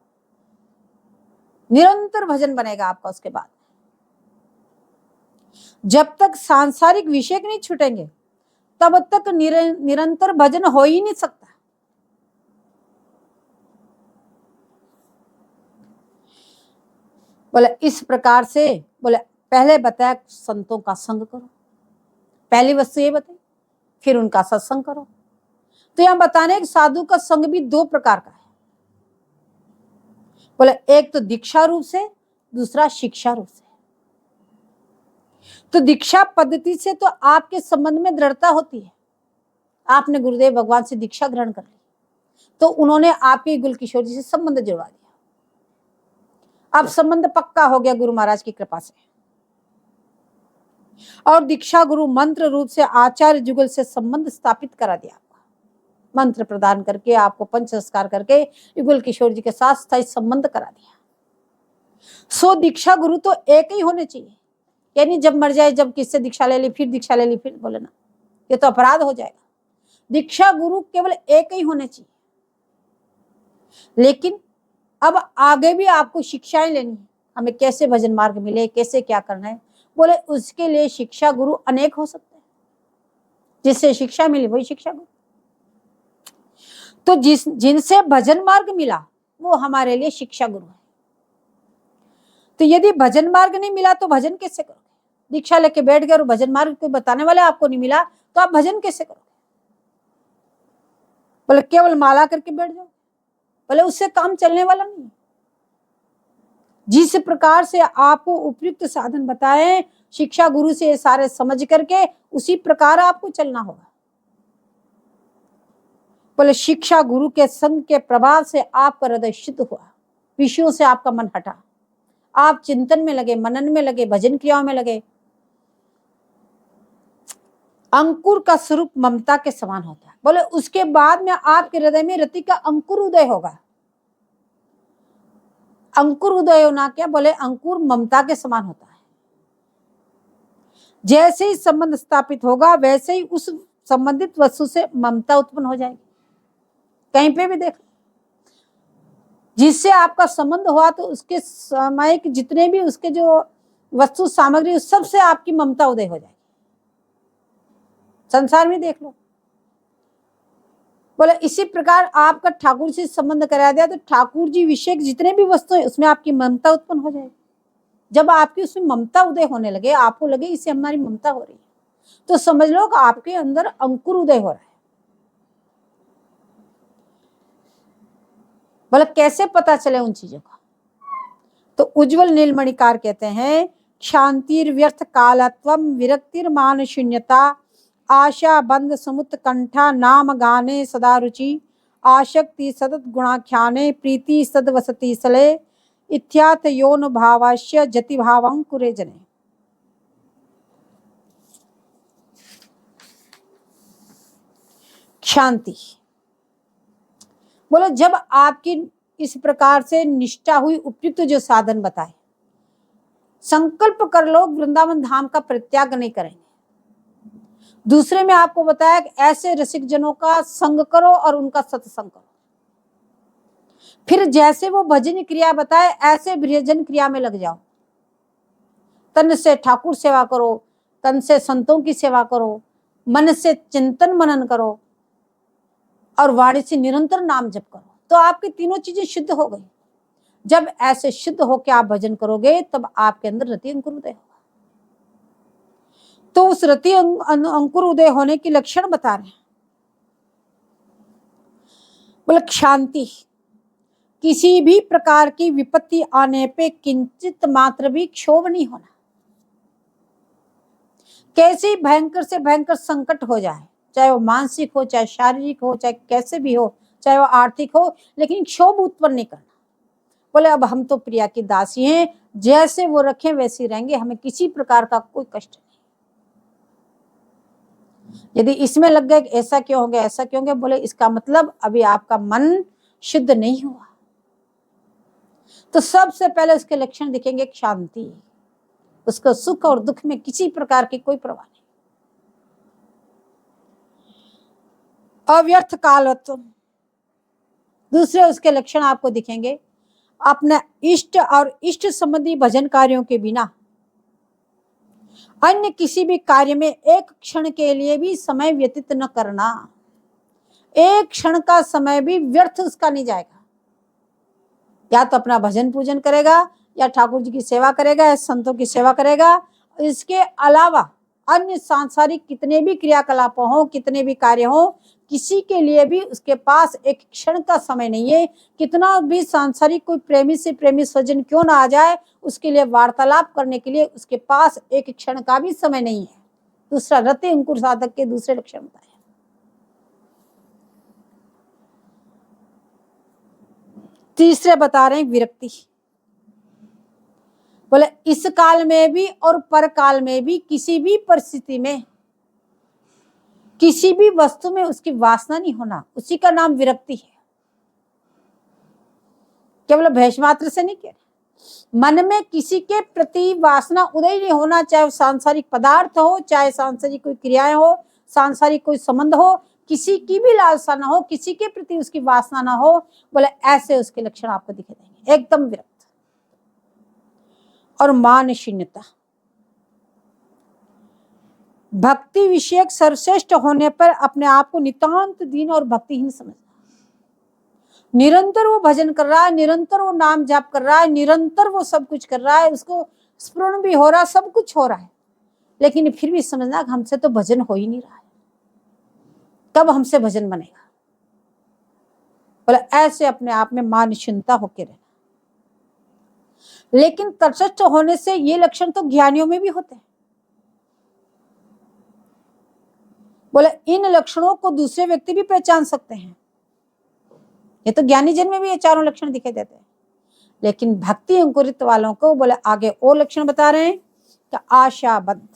निरंतर भजन बनेगा आपका। उसके बाद जब तक सांसारिक विषय नहीं छूटेंगे तब तक निरंतर भजन हो ही नहीं सकता। बोले इस प्रकार से, बोले पहले बताया संतों का संग करो, पहली वस्तु ये बताई, फिर उनका सत्संग करो। तो यहां बताने साधु का संग भी दो प्रकार का है। बोले एक तो दीक्षा रूप से, दूसरा शिक्षा रूप से। तो दीक्षा पद्धति से तो आपके संबंध में दृढ़ता होती है। आपने गुरुदेव भगवान से दीक्षा ग्रहण कर ली तो उन्होंने आपके गुल किशोर जी से संबंध जुड़वा दिया। अब संबंध पक्का हो गया गुरु महाराज की कृपा से। और दीक्षा गुरु मंत्र रूप से आचार्य जुगल से संबंध स्थापित करा दिया। आपका मंत्र प्रदान करके, आपको पंच संस्कार करके युगल किशोर जी के साथ स्थायी संबंध करा दिया। सो दीक्षा गुरु तो एक ही होने चाहिए। यानी जब मर जाए, जब किससे दीक्षा ले ली फिर दीक्षा ले ली फिर, बोले ना, ये तो अपराध हो जाएगा। दीक्षा गुरु केवल एक ही होने चाहिए। लेकिन अब आगे भी आपको शिक्षाएं लेनी है, हमें कैसे भजन मार्ग मिले, कैसे क्या करना है। बोले उसके लिए शिक्षा गुरु अनेक हो सकते हैं, जिससे शिक्षा मिली वही शिक्षा गुरु। तो जिनसे भजन मार्ग मिला वो हमारे लिए शिक्षा गुरु है। तो यदि भजन मार्ग नहीं मिला तो भजन कैसे करोगे? दीक्षा लेके बैठ गए और भजन मार्ग कोई बताने वाले आपको नहीं मिला तो आप भजन कैसे करोगे? बोले केवल माला करके बैठ जाओ, बोले उससे काम चलने वाला नहीं। जिस प्रकार से आपको उपयुक्त साधन बताए शिक्षा गुरु से सारे समझ करके उसी प्रकार आपको चलना होगा। बोले शिक्षा गुरु के संग के प्रभाव से आपका हृदय शुद्ध हुआ, विषयों से आपका मन हटा, आप चिंतन में लगे, मनन में लगे, भजन क्रियाओं में लगे। अंकुर का स्वरूप ममता के समान होता है। बोले उसके बाद में आपके हृदय में रति का अंकुर उदय होगा। अंकुर उदय होना क्या, बोले अंकुर ममता के समान होता है। जैसे ही संबंध स्थापित होगा वैसे ही उस संबंधित वस्तु से ममता उत्पन्न हो जाएगी। कहीं पे भी देखो, जिससे आपका संबंध हुआ तो उसके समय के जितने भी उसके जो वस्तु सामग्री उस सब से आपकी ममता उदय हो जाएगी। संसार में देख लो। बोले इसी प्रकार आपका ठाकुर से संबंध करा दिया तो ठाकुर जी विषय जितने भी वस्तु है उसमें आपकी ममता उत्पन्न हो जाएगी। जब आपकी उसमें ममता उदय होने लगे, आपको लगे इससे हमारी ममता हो रही है, तो समझ लो कि आपके अंदर अंकुर उदय हो रहा है। बोले कैसे पता चले उन चीजों का, तो उज्जवल नीलमणिकार कहते हैं शांतिर व्यर्थ कालत्वम विरक्तिर मान शून्यता आशा बंद समुत कंठा नाम गाने सदा रुचि आशक्ति सतत गुणाख्याने प्रीति सदवसति सले इत्यात योन भावाश्य जति भावंकुरे जने। शांति, बोलो जब आपकी इस प्रकार से निष्ठा हुई, उपयुक्त जो साधन बताए, संकल्प कर लो वृंदावन धाम का परित्याग नहीं करेंगे। दूसरे में आपको बताया कि ऐसे रसिक जनों का संग करो और उनका सत्संग करो। फिर जैसे वो भजन क्रिया बताए ऐसे भजन क्रिया में लग जाओ। तन से ठाकुर सेवा करो, तन से संतों की सेवा करो, मन से चिंतन मनन करो और वाणी से निरंतर नाम जप करो, तो आपकी तीनों चीजें शुद्ध हो गई। जब ऐसे शुद्ध होकर आप भजन करोगे तब आपके अंदर रति अंकुर उदय होगा। तो उस रति अंकुर उदय होने की लक्षण बता रहे हैं। बोले शांति, किसी भी प्रकार की विपत्ति आने पे किंचित मात्र भी क्षोभ नहीं होना। कैसे भयंकर से भयंकर संकट हो जाए, चाहे वो मानसिक हो, चाहे शारीरिक हो, चाहे कैसे भी हो, चाहे वो आर्थिक हो, लेकिन क्षोभ उत्पन्न नहीं करना। बोले अब हम तो प्रिया की दासी हैं, जैसे वो रखें वैसे रहेंगे, हमें किसी प्रकार का कोई कष्ट नहीं। यदि इसमें लग गए ऐसा क्यों हो गया, ऐसा क्यों हो गया, बोले इसका मतलब अभी आपका मन शुद्ध नहीं हुआ। तो सबसे पहले उसके लक्षण दिखेंगे शांति, उसको सुख और दुख में किसी प्रकार की कोई परवाह नहीं। अव्यर्थ कालत्व, दूसरे उसके लक्षण आपको दिखेंगे अपने इष्ट और इष्ट संबंधी भजन कार्यों के बिना अन्य किसी भी कार्य में एक क्षण के लिए भी समय व्यतीत न करना। एक क्षण का समय भी व्यर्थ उसका नहीं जाएगा। या तो अपना भजन पूजन करेगा, या ठाकुर जी की सेवा करेगा, या संतों की सेवा करेगा। इसके अलावा अन्य सांसारिक कितने भी क्रियाकलाप हो, कितने भी कार्य हो, किसी के लिए भी उसके पास एक क्षण का समय नहीं है। कितना भी सांसारिक कोई प्रेमी से प्रेमी स्वजन क्यों ना आ जाए, उसके लिए वार्तालाप करने के लिए उसके पास एक क्षण का भी समय नहीं है। दूसरा रति अंकुर साधक के दूसरे लक्षण बताए। तीसरे बता रहे हैं विरक्ति। बोले इस काल में भी और पर काल में भी किसी भी परिस्थिति में किसी भी वस्तु में उसकी वासना नहीं होना, उसी का नाम विरक्ति है। केवल भैंस मात्र से नहीं कह रहे, मन में किसी के प्रति वासना उदय नहीं होना, चाहे वो सांसारिक पदार्थ हो, चाहे सांसारिक कोई क्रियाएं हो, सांसारिक कोई संबंध हो, किसी की भी लालसा ना हो, किसी के प्रति उसकी वासना ना हो। बोले ऐसे उसके लक्षण आपको दिखे देंगे, एकदम विरक्त। और मान शून्यता, भक्ति विषयक सर्वश्रेष्ठ होने पर अपने आप को नितांत दीन और भक्तिहीन समझना। निरंतर वो भजन कर रहा है, निरंतर वो नाम जाप कर रहा है, निरंतर वो सब कुछ कर रहा है, उसको स्मरण भी हो रहा है, सब कुछ हो रहा है, लेकिन फिर भी समझना कि हमसे तो भजन हो ही नहीं रहा है, कब हमसे भजन बनेगा। बोले ऐसे अपने आप में मान शून्यता होके रहना। लेकिन तटस्थ होने से ये लक्षण तो ज्ञानियों में भी होते हैं। बोले इन लक्षणों को दूसरे व्यक्ति भी पहचान सकते हैं। ये तो ज्ञानी जन में भी ये चारों लक्षण दिखाई देते हैं, लेकिन भक्ति अंकुरित वालों को बोले आगे और लक्षण बता रहे हैं कि आशाबद्ध,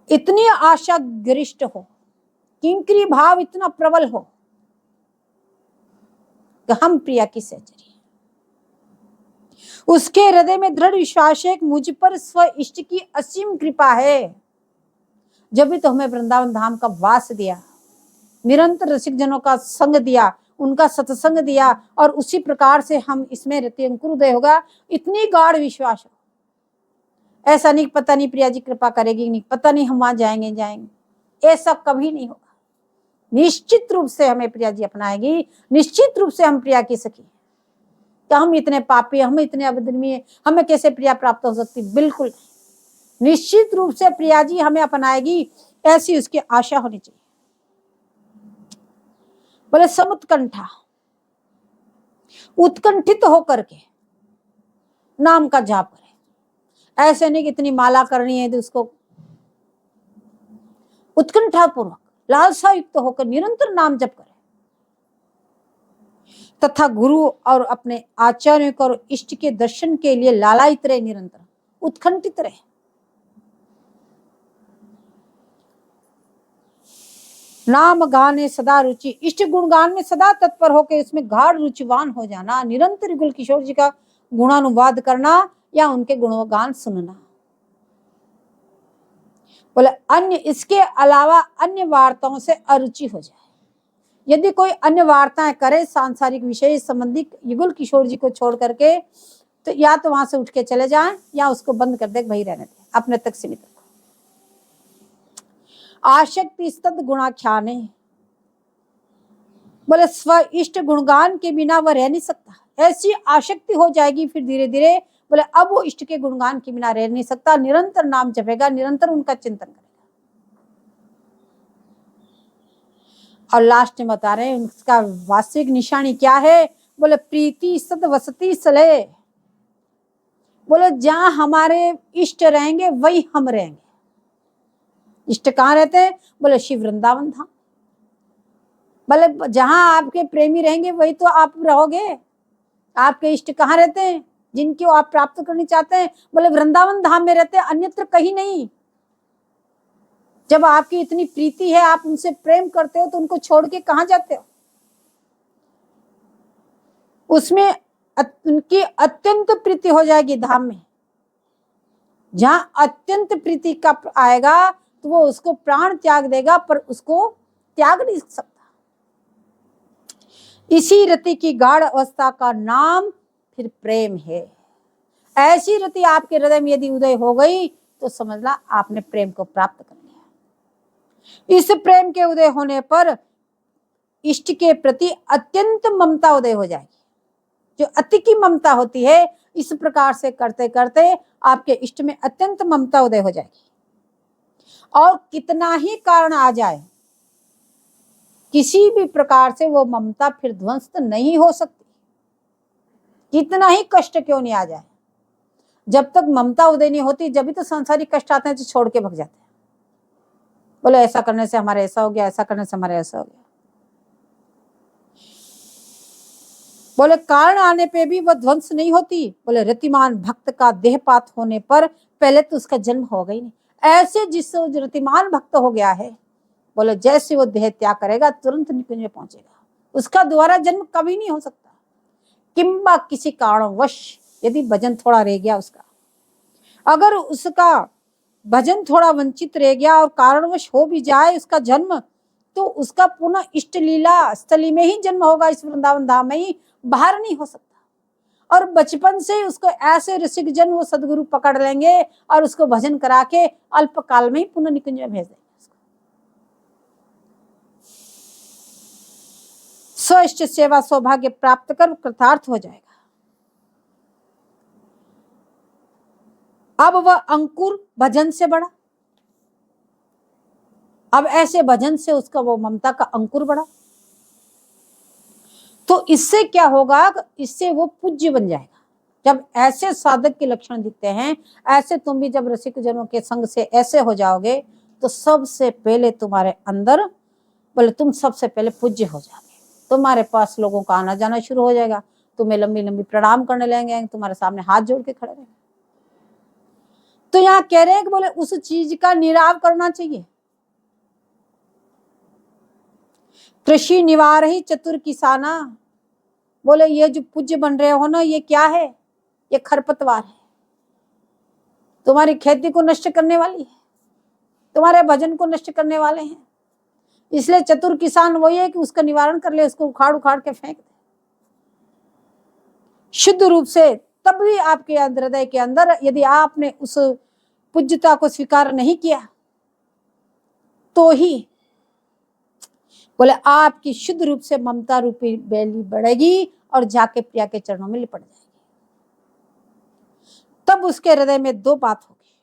इतनी आशा गरिष्ठ हो, किंकरी भाव इतना प्रबल हो कि हम प्रिया की सहचरी, उसके हृदय में दृढ़ विश्वास है कि मुझ पर स्व इष्ट की असीम कृपा है। जब भी तो हमें वृंदावन धाम का वास दिया, निरंतर रसिक जनों का संग दिया, उनका सत्संग दिया, और उसी प्रकार से हम इसमें रति अंकुर उदय होगा। इतनी गाढ़ विश्वास हो, ऐसा नहीं पता नहीं प्रिया जी कृपा करेगी, नहीं पता नहीं हम वहां जाएंगे, ऐसा कभी नहीं होगा। निश्चित रूप से हमें प्रिया जी अपनाएगी, निश्चित रूप से हम प्रिया की सखी। तो हम इतने पापी, हम इतने अवदनीय, हमें कैसे प्रिया प्राप्त हो सकती? बिल्कुल नहीं। निश्चित रूप से प्रिया जी हमें अपनाएगी, ऐसी उसकी आशा होनी चाहिए। बोले समुत्कंठा, उत्कंठित होकर के नाम का जाप करे। ऐसे नहीं कि इतनी माला करनी है तो उसको उत्कंठा पूर्वक लालसा युक्त होकर निरंतर नाम जप करे, तथा गुरु और अपने आचार्यों को और इष्ट के दर्शन के लिए लालायित रहे, निरंतर उत्कंठित रहे। नाम गाने सदा रुचि, इष्ट गुणगान में सदा तत्पर होकर इसमें गाढ़ रुचिवान हो जाना, निरंतर युगल किशोर जी का गुणानुवाद करना या उनके गुणगान सुनना। बोले अन्य, इसके अलावा अन्य वार्ताओं से अरुचि हो जाए। यदि कोई अन्य वार्ताएं करे सांसारिक विषय संबंधी युगल किशोर जी को छोड़ करके, तो या तो वहां से उठ के चले जाएं या उसको बंद कर दे, भाई रहने दे, अपने तक सीमित रखो। आशक्ति स्तद गुणाख्याने, बोले स्व इष्ट गुणगान के बिना वह रह नहीं सकता। ऐसी आशक्ति हो जाएगी फिर धीरे धीरे, बोले अब वो इष्ट के गुणगान के बिना रह नहीं सकता, निरंतर नाम जपेगा, निरंतर उनका चिंतन करेगा। और लास्ट में बता रहे हैं उसका वास्तविक निशानी क्या है। बोले प्रीति सद वसती सले, बोले जहां हमारे इष्ट रहेंगे वही हम रहेंगे। इष्ट कहाँ रहते हैं? बोले शिव वृंदावन धाम। बोले जहां आपके प्रेमी रहेंगे वही तो आप रहोगे। आपके इष्ट कहाँ रहते हैं जिनको आप प्राप्त करना चाहते हैं? बोले वृंदावन धाम में रहते हैं, अन्यत्र कहीं नहीं। जब आपकी इतनी प्रीति है, आप उनसे प्रेम करते हो, तो उनको छोड़ के कहां जाते हो? उसमें उनकी अत्यंत प्रीति हो जाएगी धाम में। जहां अत्यंत प्रीति का आएगा तो वो उसको प्राण त्याग देगा, पर उसको त्याग नहीं सकता। इसी रति की गाढ़ अवस्था का नाम फिर प्रेम है। ऐसी रति आपके हृदय में यदि उदय हो गई तो समझना आपने प्रेम को प्राप्त कर लिया। इस प्रेम के उदय होने पर इष्ट के प्रति अत्यंत ममता उदय हो जाएगी। जो अति की ममता होती है, इस प्रकार से करते करते आपके इष्ट में अत्यंत ममता उदय हो जाएगी। और कितना ही कारण आ जाए, किसी भी प्रकार से वो ममता फिर ध्वंस नहीं हो सकती। कितना ही कष्ट क्यों नहीं आ जाए, जब तक ममता उदय नहीं होती, जब भी तो सांसारिक कष्ट आते हैं तो छोड़ के भग जाते हैं। बोले ऐसा करने से हमारे ऐसा हो गया, ऐसा करने से हमारे ऐसा हो गया। बोले कारण आने पे भी वह ध्वंस नहीं होती। बोले रतिमान भक्त का देहपात होने पर पहले तो उसका जन्म हो गई नहीं। ऐसे जिससे रतिमान भक्त हो गया है, बोले जैसे वो देह त्याग करेगा तुरंत निकुंज में पहुंचेगा, उसका दोबारा जन्म कभी नहीं हो सकता। किंबा किसी कारणवश यदि भजन थोड़ा रह गया उसका, अगर उसका भजन थोड़ा वंचित रह गया और कारणवश हो भी जाए उसका जन्म, तो उसका पुनः इष्ट लीला स्थली में ही जन्म होगा, इस वृंदावन धाम में ही, बाहर नहीं हो सकता। और बचपन से उसको ऐसे ऋषिक जन वो सदगुरु पकड़ लेंगे और उसको भजन करा के अल्प काल में ही पुनः निकुंज में भेज देंगे। स्व सेवा सौभाग्य प्राप्त कर कृतार्थ हो जाएगा। अब वह अंकुर भजन से बढ़ा, अब ऐसे भजन से उसका वो ममता का अंकुर बढ़ा, तो इससे क्या होगा, इससे वो पूज्य बन जाएगा। जब ऐसे साधक के लक्षण दिखते हैं, ऐसे तुम भी जब रसिक जनों के संग से ऐसे हो जाओगे, तो सबसे पहले तुम्हारे अंदर, बोले तुम सबसे पहले पूज्य हो जाओगे। तुम्हारे पास लोगों का आना जाना शुरू हो जाएगा, तुम्हें लंबी लंबी प्रणाम करने लगेंगे, तुम्हारे सामने हाथ जोड़ के खड़े रहेंगे। तो यहाँ कह रहे हैं कि बोले उस चीज का निराव करना चाहिए। कृषि निवार ही चतुर किसाना, बोले ये जो पूज्य बन रहे हो ना, ये क्या है? ये खरपतवार है, तुम्हारी खेती को नष्ट करने वाली है, तुम्हारे भजन को नष्ट करने वाले हैं। इसलिए चतुर किसान वही है कि उसका निवारण कर ले, उसको उखाड़ उखाड़ के फेंक दे शुद्ध रूप से। तब भी आपके हृदय के अंदर यदि आपने उस पूज्यता को स्वीकार नहीं किया तो ही बोले आपकी शुद्ध रूप से ममता रूपी बेली बढ़ेगी और जाके प्रिया के चरणों में लिपट जाएगी। तब उसके हृदय में दो बात होगी,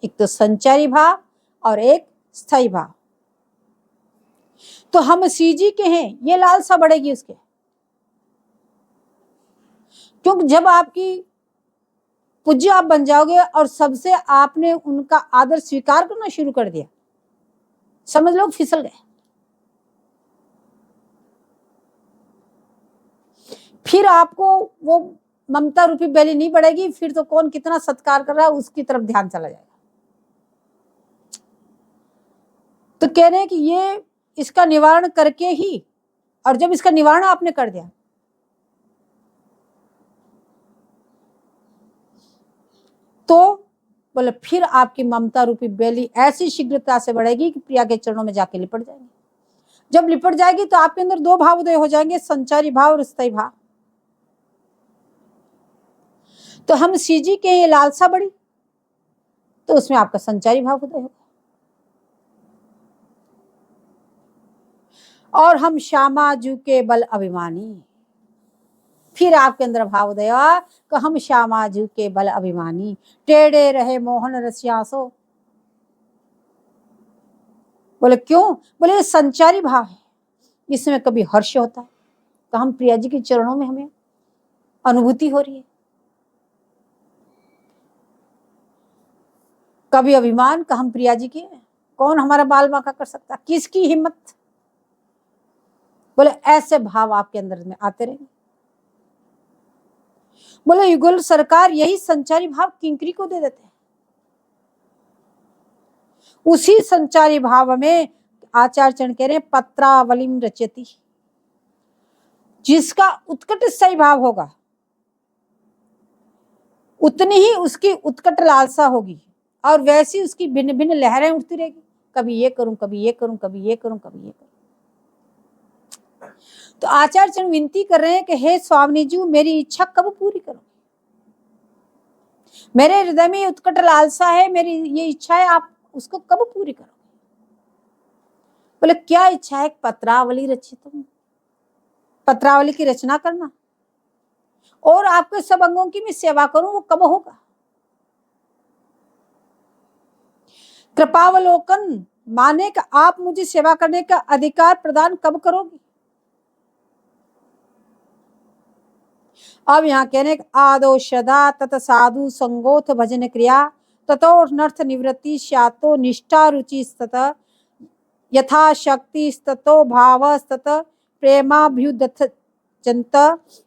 एक तो संचारी भाव और एक स्थायी भाव। तो हम सीजी के हैं, ये लालसा बढ़ेगी उसके, क्योंकि जब आपकी पूज्य आप बन जाओगे और सबसे आपने उनका आदर स्वीकार करना शुरू कर दिया, समझ लो फिसल गए। फिर आपको वो ममता रूपी बेली नहीं बढ़ेगी, फिर तो कौन कितना सत्कार कर रहा है उसकी तरफ ध्यान चला जाएगा। तो कह रहे हैं कि ये इसका निवारण करके ही, और जब इसका निवारण आपने कर दिया तो बोले फिर आपकी ममता रूपी बेली ऐसी शीघ्रता से बढ़ेगी कि प्रिया के चरणों में जाके लिपट जाएंगे। जब लिपट जाएगी तो आपके अंदर दो भाव उदय हो जाएंगे, संचारी भाव और स्थायी भाव। तो हम सीजी के ये लालसा बढ़ी तो उसमें आपका संचारी भाव उदय होगा। और हम श्यामाजू के बल अभिमानी, फिर आपके अंदर भाव उदय हुआ कि हम श्यामाजू के बल अभिमानी, टेढ़े रहे मोहन रसियासो। बोले क्यों? बोले ये संचारी भाव है, इसमें कभी हर्ष होता है तो हम प्रिया जी के चरणों में हमें अनुभूति हो रही है, कभी अभिमान का हम प्रिया जी के, कौन हमारा बाल बांका कर सकता, किसकी हिम्मत। बोले ऐसे भाव आपके अंदर में आते रहेंगे। बोले युगल सरकार यही संचारी भाव किंकरी को दे देते हैं। उसी संचारी भाव में आचार्य चरण कह रहे हैं पत्रावलिम रचयति, जिसका उत्कट स्थायी भाव होगा उतनी ही उसकी उत्कट लालसा होगी और वैसी उसकी भिन्न भिन्न लहरें उठती रहेगी, कभी ये करूं, कभी ये करूं, कभी ये करूं, कभी ये करूं। तो आचार्य चरण विनती कर रहे हैं कि हे स्वामी जी, मेरी इच्छा कब पूरी करो, मेरे हृदय में उत्कट लालसा है, मेरी ये इच्छा है, आप उसको कब पूरी करो। बोले क्या इच्छा है? पत्रावली रचित, पत्रावली की रचना करना और आपके सब अंगों की मैं सेवा करूं, वो कब होगा? कृपावलोकन माने कि आप मुझे सेवा करने का अधिकार प्रदान कब करोगे? अब यहाँ कहने आदो सदा तत साधु संगोथ भजन क्रिया ततो नर्थ निवृत्ति स्यातो निष्ठा रुचि तत यथा शक्ति ततो भाव तत प्रेमाभ्युदथ जंत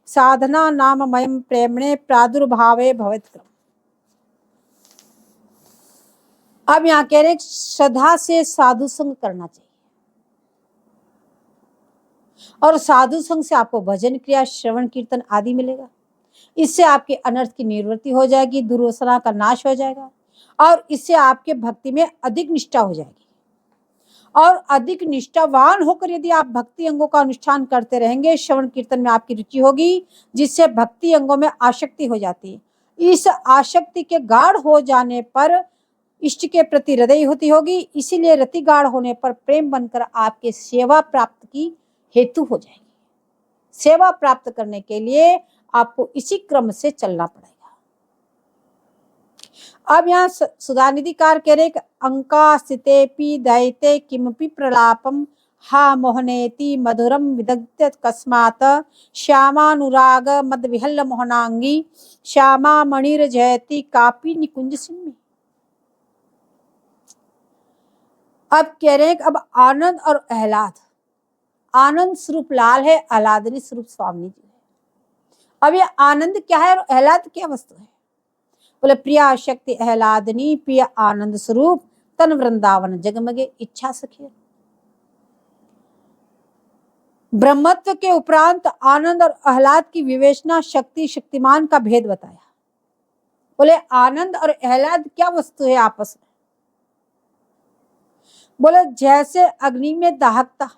साधना नाममयम प्रेमणे प्रादुर्भावे भवेत् क्रम। अब यहाँ कह रहे श्रद्धा से साधु संग करना चाहिए और साधु संग से आपको भजन क्रिया श्रवण कीर्तन आदि मिलेगा। इससे आपके अनर्थ की निवृत्ति हो जाएगी, दुर्वासना का नाश हो जाएगा और इससे आपके भक्ति में अधिक निष्ठा हो जाएगी। और अधिक निष्ठावान होकर यदि आप भक्ति अंगों का अनुष्ठान करते रहेंगे, श्रवण कीर्तन में आपकी रुचि होगी, जिससे भक्ति अंगों में आसक्ति हो जाती है। इस आसक्ति के गाढ़ हो जाने पर इष्ट के प्रति हृदय होती होगी, इसीलिए रति गाढ़ होने पर प्रेम बनकर आपके सेवा प्राप्त की हेतु हो जाएगी। सेवा प्राप्त करने के लिए आपको इसी क्रम से चलना पड़ेगा। अब यहाँ सुधानिधिकार कह रहे अंका स्थितेपि दयते किमपि प्रलापम हा मोहनेति मधुरम विदग्ध कस्मात् श्यामानुराग मद विहल्ल मोहनांगी श्यामा मणिर जयति कापी निकुंज सिंह। अब कह रहे हैं अब आनंद और आह्लाद आनंद स्वरूप लाल है, आह्लादनी स्वरूप स्वामी जी है। अब ये आनंद क्या है और आह्लाद क्या वस्तु है? बोले प्रिया शक्ति आह्लादनी प्रिय आनंद स्वरूप तन वृंदावन जगमगे इच्छा सखी। ब्रह्मत्व के उपरांत आनंद और आह्लाद की विवेचना शक्ति शक्तिमान का भेद बताया। बोले आनंद और आह्लाद क्या वस्तु है आपस में? बोले जैसे अग्नि में दाहकता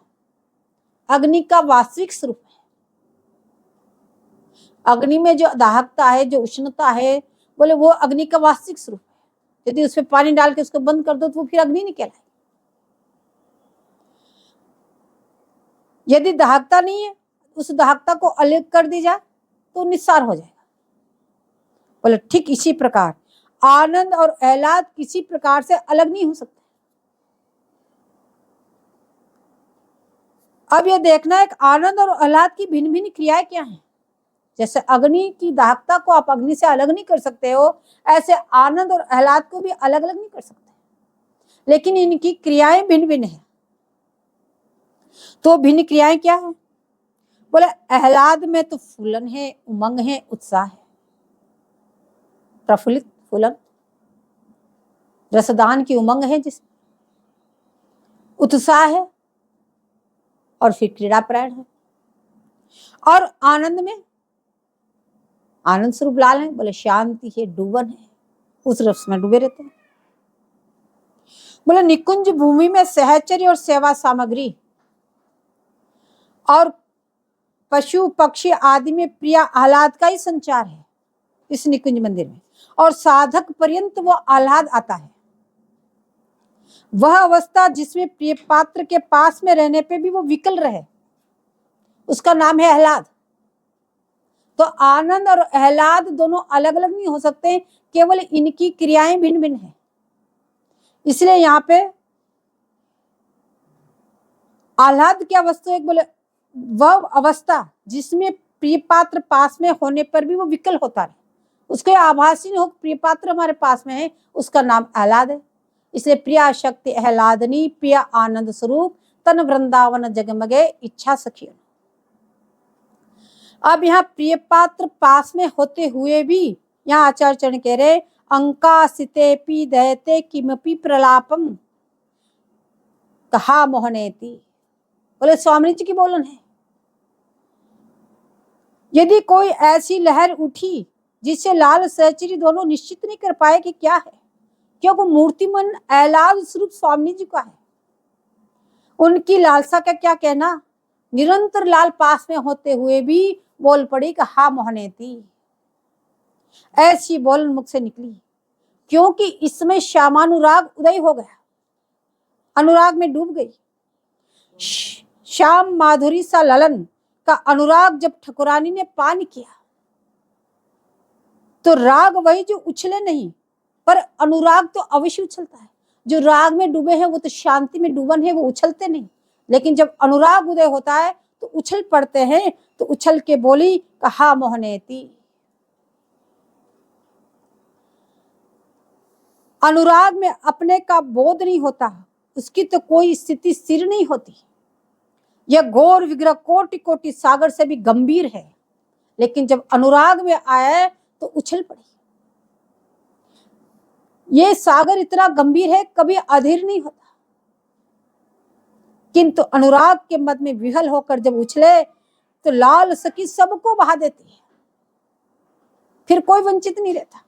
अग्नि का वास्तविक स्वरूप है। अग्नि में जो दाहकता है, जो उष्णता है, बोले वो अग्नि का वास्तविक स्वरूप है। यदि उसमें पानी डाल के उसको बंद कर दो तो वो फिर अग्नि नहीं कहलाए। यदि दाहकता नहीं है, उस दाहकता को अलग कर दी जाए तो निस्सार हो जाएगा। बोले ठीक इसी प्रकार आनंद और आह्लाद किसी प्रकार से अलग नहीं हो सकते। अब यह देखना है कि आनंद और आह्लाद की भिन्न भिन्न क्रियाएं क्या हैं। जैसे अग्नि की दाहकता को आप अग्नि से अलग नहीं कर सकते हो, ऐसे आनंद और आह्लाद को भी अलग अलग नहीं कर सकते, लेकिन इनकी क्रियाएं भिन्न भिन्न है। तो भिन्न क्रियाएं क्या है? बोले आह्लाद में तो फूलन है, उमंग है, उत्साह है, प्रफुल्लित फूलन, रसदान की उमंग है, जिसमें उत्साह है और फिर क्रीड़ापरायण है। और आनंद में आनंद स्वरूप लाल है, बोले शांति है, डूबन है, उस रस में डूबे रहते हैं। बोले निकुंज भूमि में सहचर्य और सेवा सामग्री और पशु पक्षी आदि में प्रिय आह्लाद का ही संचार है इस निकुंज मंदिर में, और साधक पर्यंत वो आह्लाद आता है। वह अवस्था जिसमें प्रिय पात्र के पास में रहने पे भी वो विकल रहे, उसका नाम है आह्लाद। तो आनंद और आह्लाद दोनों अलग अलग नहीं हो सकते, केवल इनकी क्रियाएं भिन्न भिन्न है। इसलिए यहाँ पे आह्लाद क्या वस्तु है? बोले वह अवस्था जिसमें प्रिय पात्र पास में होने पर भी वो विकल होता है, उसके आभासी हो प्रिय पात्र हमारे पास में है, उसका नाम आह्लाद है। इसलिए प्रिया शक्ति आह्लादनी प्रिय आनंद स्वरूप तन वृंदावन जगमगे इच्छा सखी। अब यहाँ प्रिय पात्र पास में होते हुए भी यहाँ आचार्य चरण कह रहे अंकासितेपि दयते किमपि प्रलापम कहा मोहनेति। बोले स्वामी जी की बोलन है, यदि कोई ऐसी लहर उठी जिससे लाल सहचरी दोनों निश्चित नहीं कर पाए कि क्या है, क्योंकि मूर्तिमन आह्लाद स्वरूप स्वामी जी का है, उनकी लालसा का क्या कहना, निरंतर लाल पास में होते हुए भी बोल पड़ी कि हा मोहनेती। ऐसी बोलन मुख से निकली क्योंकि इसमें श्यामानुराग उदय हो गया, अनुराग में डूब गई। श्याम माधुरी सा ललन का अनुराग जब ठकुरानी ने पान किया तो राग वही जो उछले नहीं, पर अनुराग तो अवश्य उछलता है। जो राग में डूबे हैं वो तो शांति में डूबन है, वो उछलते नहीं, लेकिन जब अनुराग उदय होता है तो उछल पड़ते हैं। तो उछल के बोली कहा मोहनेती। अनुराग में अपने का बोध नहीं होता, उसकी तो कोई स्थिति स्थिर नहीं होती। यह घोर विग्रह कोटि कोटि सागर से भी गंभीर है, लेकिन जब अनुराग में आए तो उछल पड़ी। ये सागर इतना गंभीर है, कभी अधीर नहीं होता, किंतु अनुराग के मद में विहल होकर जब उछले तो लाल सखी सबको बहा देती है, फिर कोई वंचित नहीं रहता।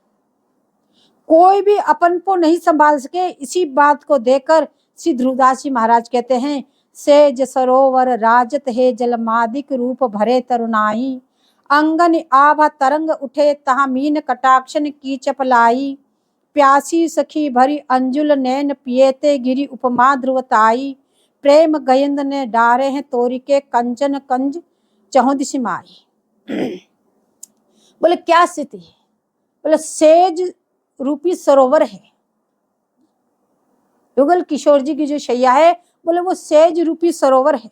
कोई भी अपन को नहीं संभाल सके। इसी बात को देखकर श्री ध्रुवदास जी महाराज कहते हैं, सेज सरोवर राजत है जलमादिक रूप भरे तरुणाई, अंगन आभा तरंग उठे तहा मीन कटाक्षन की चपलाई, प्यासी सखी भरी अंजुल नैन पिएते गिरी उपमा ध्रुवताई, प्रेम गयंद ने डारे हैं तोरी के कंचन कंज चहुदिश माई। बोले क्या स्थिति है? बोले सेज रूपी सरोवर है। युगल किशोर जी की जो शैया है, बोले वो सेज रूपी सरोवर है,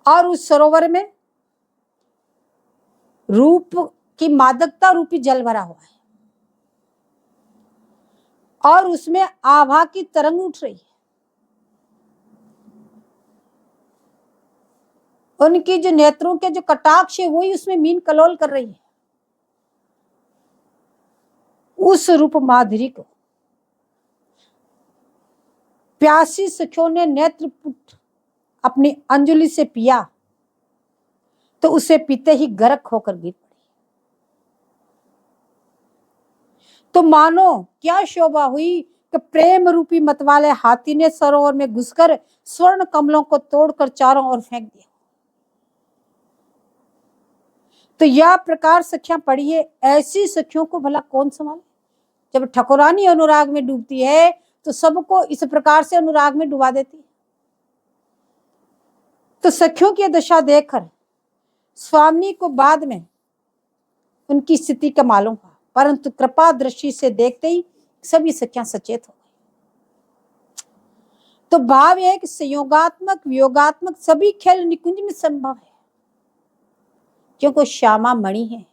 और उस सरोवर में रूप की मादकता रूपी जल भरा हुआ है, और उसमें आभा की तरंग उठ रही है। उनकी जो नेत्रों के जो कटाक्ष है वही उसमें मीन कलोल कर रही है। उस रूप माधुरी को प्यासी सखियों ने नेत्रपुट अपनी अंजलि से पिया तो उसे पीते ही गरक होकर गिर पड़ी। तो मानो क्या शोभा हुई कि प्रेम रूपी मतवाले हाथी ने सरोवर में घुसकर स्वर्ण कमलों को तोड़कर चारों ओर फेंक दिया। तो यह प्रकार सखियां पड़ी है, ऐसी सखियों को भला कौन संभाले। जब ठकुरानी अनुराग में डूबती है तो सबको इस प्रकार से अनुराग में डुबा देती है। तो सखियों की दशा देखकर स्वामी को बाद में उनकी स्थिति का मालूम हुआ, परंतु कृपा दृष्टि से देखते ही सभी सखियां सचेत हो गई। तो भाव है कि संयोगात्मक वियोगात्मक सभी खेल निकुंज में संभव है, क्योंकि श्यामा मणि है,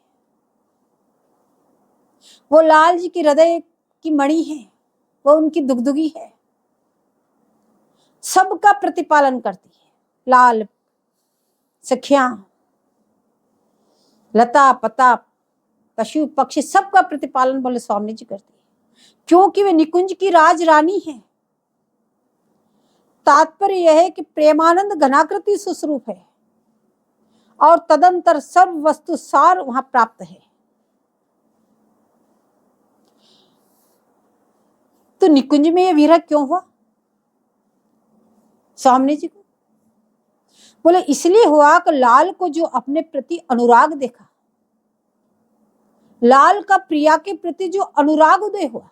वो लाल जी की हृदय की मणि है, वो उनकी दुगदुगी है, सबका प्रतिपालन करती है। लाल सखियां, लता पता पशु पक्षी सबका प्रतिपालन बोले स्वामी जी करती है, क्योंकि वे निकुंज की राज रानी है। तात्पर्य यह है कि प्रेमानंद घनाकृति सुस्वरूप है और तदंतर सर्व वस्तु सार वहां प्राप्त है। तो निकुंज में यह विरह क्यों हुआ स्वामी जी को? बोले इसलिए हुआ कि लाल को जो अपने प्रति अनुराग देखा, लाल का प्रिया के प्रति जो अनुराग उदय हुआ,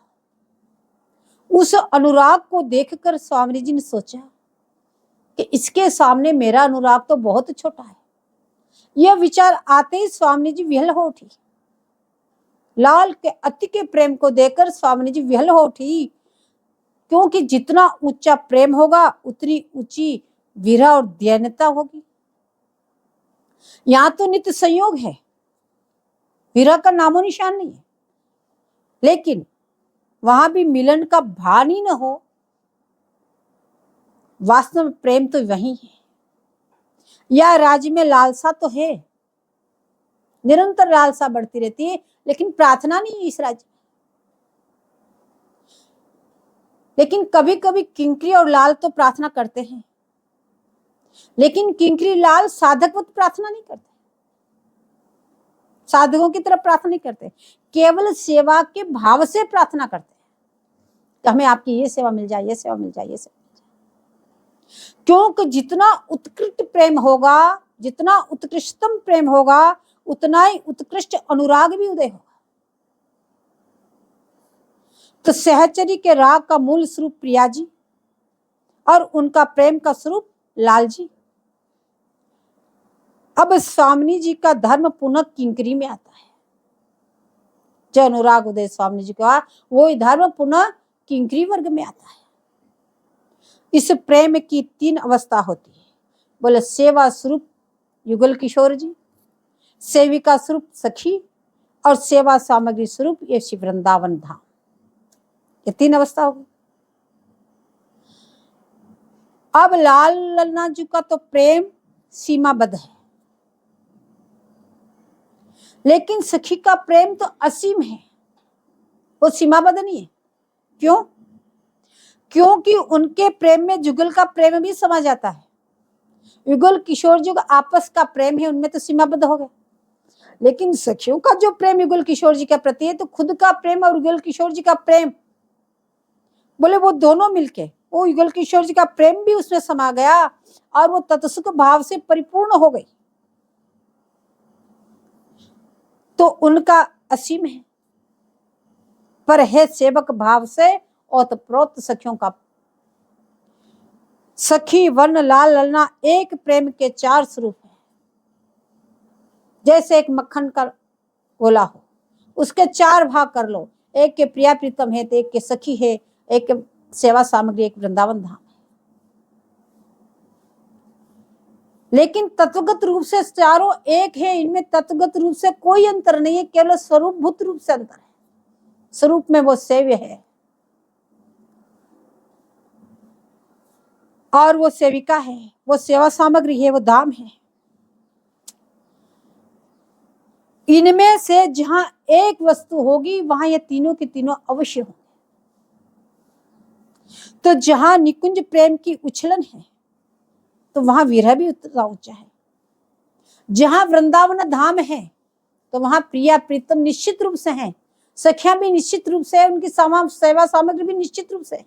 उस अनुराग को देखकर स्वामी जी ने सोचा कि इसके सामने मेरा अनुराग तो बहुत छोटा है। यह विचार आते ही स्वामी जी विहल हो उठी। लाल के अति के प्रेम को देखकर स्वामी जी विहल हो उठी, क्योंकि जितना ऊंचा प्रेम होगा उतनी ऊंची विरह और दयनीयता होगी। यहां तो नित्य संयोग है, विरह का नामो निशान नहीं है, लेकिन वहां भी मिलन का भान ही न हो। वास्तव में प्रेम तो वही है। या राज्य में लालसा तो है, निरंतर लालसा बढ़ती रहती है, लेकिन प्रार्थना नहीं है इस राज्य में। लेकिन कभी कभी किंकरी और लाल तो प्रार्थना करते हैं, लेकिन किंकरी लाल साधकवत प्रार्थना नहीं करते, साधकों की तरफ प्रार्थना नहीं करते, केवल सेवा के भाव से प्रार्थना करते हैं कि हमें आपकी ये सेवा मिल जाए, ये सेवा मिल जाए, ये सेवा मिल जाए। क्योंकि जितना उत्कृष्ट प्रेम होगा, जितना उत्कृष्टतम प्रेम होगा, उतना ही उत्कृष्ट अनुराग भी उदय होगा। तो सहचरी के राग का मूल स्वरूप प्रिया जी और उनका प्रेम का स्वरूप लाल जी। अब स्वामी जी का धर्म पुनः किंकरी में आता है। जो अनुराग उदय स्वामी जी का वो धर्म पुनः किंकरी वर्ग में आता है। इस प्रेम की 3 अवस्था होती है। बोले सेवा स्वरूप युगल किशोर जी, सेविका स्वरूप सखी और सेवा सामग्री स्वरूप ये श्री वृंदावन धाम। ये 3 अवस्था होगी। अब लाल ललना जी का तो प्रेम सीमाबद्ध है, लेकिन सखी का प्रेम तो असीम है, वो सीमाबद्ध नहीं है। क्यों? क्योंकि उनके प्रेम में जुगल का प्रेम भी समा जाता है। युगल किशोर जी का आपस का प्रेम है, उनमें तो सीमाबद्ध हो गया। लेकिन सखियों का जो प्रेम युगल किशोर जी के प्रति है, तो खुद का प्रेम और युगल किशोर जी का प्रेम, बोले वो दोनों मिलके वो युगल किशोर जी का प्रेम भी उसमें समा गया और वो तत्सुख भाव से परिपूर्ण हो गई। तो उनका असीम है, पर है सेवक भाव से ओतप्रोत सखियों का। सखी वर्ण लाल ललना एक प्रेम के 4 स्वरूप है। जैसे एक मक्खन का गोला हो, उसके 4 भाग कर लो, एक के प्रिया प्रीतम है, तो एक के सखी है, एक के सेवा सामग्री, एक वृंदावन धाम है। लेकिन तत्वगत रूप से चारों एक है, इनमें तत्वगत रूप से कोई अंतर नहीं है, केवल स्वरूपभूत रूप से अंतर है। स्वरूप में वो सेव्य है और वो सेविका है, वो सेवा सामग्री है, वो धाम है। इनमें से जहां एक वस्तु होगी वहां ये तीनों के तीनों अवश्य होंगे। तो जहां निकुंज प्रेम की उछलन है तो वहां विरह भी उतना ऊंचा है। जहां वृंदावन धाम है तो वहां प्रिया प्रीतम निश्चित रूप से हैं, सखियां भी निश्चित रूप से है, उनकी सेवा सामग्री भी निश्चित रूप से है।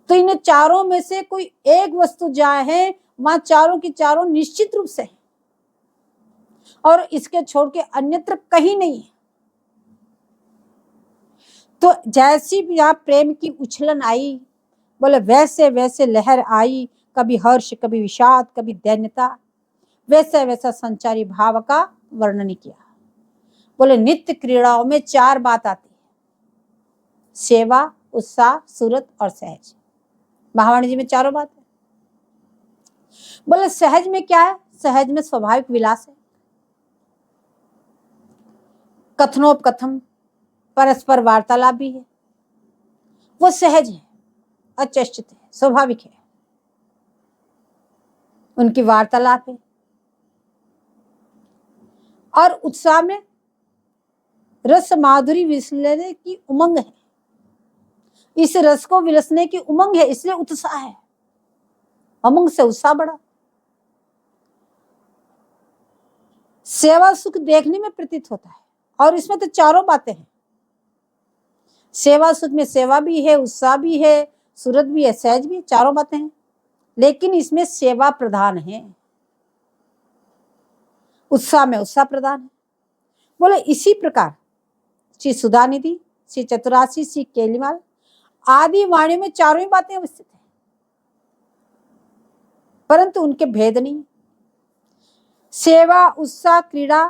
तो इन चारों में से कोई एक वस्तु जहां है वहां चारों की चारों निश्चित रूप से है और इसके छोड़ के अन्यत्र कहीं नहीं है। तो जैसी भी यहाँ प्रेम की उछलन आई, बोले वैसे वैसे लहर आई, कभी हर्ष कभी विषाद कभी दैन्यता, वैसा वैसा संचारी भाव का वर्णन किया। बोले नित्य क्रीड़ाओं में चार बात आती है, सेवा, उत्साह, सूरत और सहज। महावाणी जी में चारों बात है। बोले सहज में क्या है? सहज में स्वाभाविक विलास है, कथनोपकथन, परस्पर वार्तालाप भी है, वो सहज है, अचेष्टित है, स्वाभाविक है, उनकी वार्तालाप है। और उत्साह में रस माधुरी विलसने की उमंग है, इस रस को विलसने की उमंग है, इसलिए उत्साह है, उमंग से उत्साह बढ़ा। सेवा सुख देखने में प्रतीत होता है और इसमें तो चारों बातें हैं। सेवा सुख में सेवा भी है, उत्साह भी है, सूरत भी है, सहज भी है, चारों बातें हैं, लेकिन इसमें सेवा प्रधान है, उत्साह में उत्साह प्रधान है। बोले इसी प्रकार श्री सुधानिधि, श्री चतुरासी, श्री केलीमाल आदि वाणी में चारों ही बातें अवस्थित है, परंतु उनके भेद नहीं। सेवा, उत्साह, क्रीड़ा,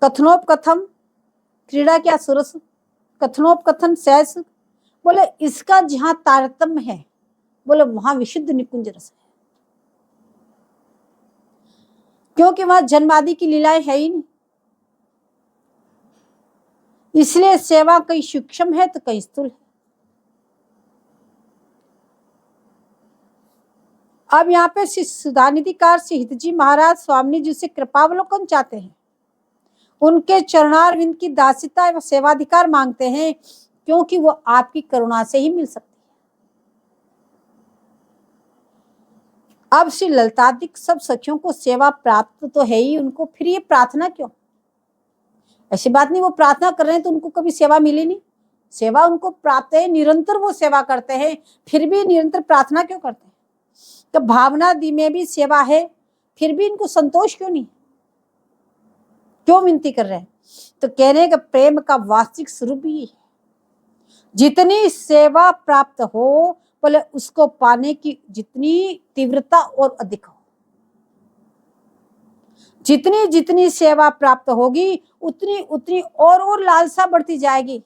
कथनोपकथन, क्रीड़ा क्या सुरस, कथनोपकथन सहज, बोले इसका जहां तारतम्य है बोले वहां विशुद्ध निकुंज रस है, क्योंकि वहां जन्मादि की लीलाएं है ही नहीं। इसलिए सेवा कहीं सूक्ष्म है तो कहीं स्थूल है। अब यहाँ पे श्री सुधानिधिकार श्री हितजी महाराज स्वामी जी से कृपावलोकन चाहते हैं, उनके चरणारविंद की दासिता एवं सेवाधिकार मांगते हैं, क्योंकि वो आपकी करुणा से ही मिल सकती है। अब श्री ललितादिक सब सखियों को सेवा प्राप्त तो है ही, उनको फिर ये प्रार्थना क्यों? ऐसी बात नहीं वो प्रार्थना कर रहे हैं तो उनको कभी सेवा मिली नहीं, सेवा उनको प्राप्त है, निरंतर वो सेवा करते हैं, फिर भी निरंतर प्रार्थना क्यों करते हैं? तो भावना दी में भी सेवा है, फिर भी इनको संतोष क्यों नहीं, क्यों विनती कर रहे हैं? तो कहने का प्रेम का वास्तविक स्वरूप भी है, जितनी सेवा प्राप्त हो बोले उसको पाने की जितनी तीव्रता और अधिक हो, जितनी जितनी सेवा प्राप्त होगी उतनी उतनी और लालसा बढ़ती जाएगी,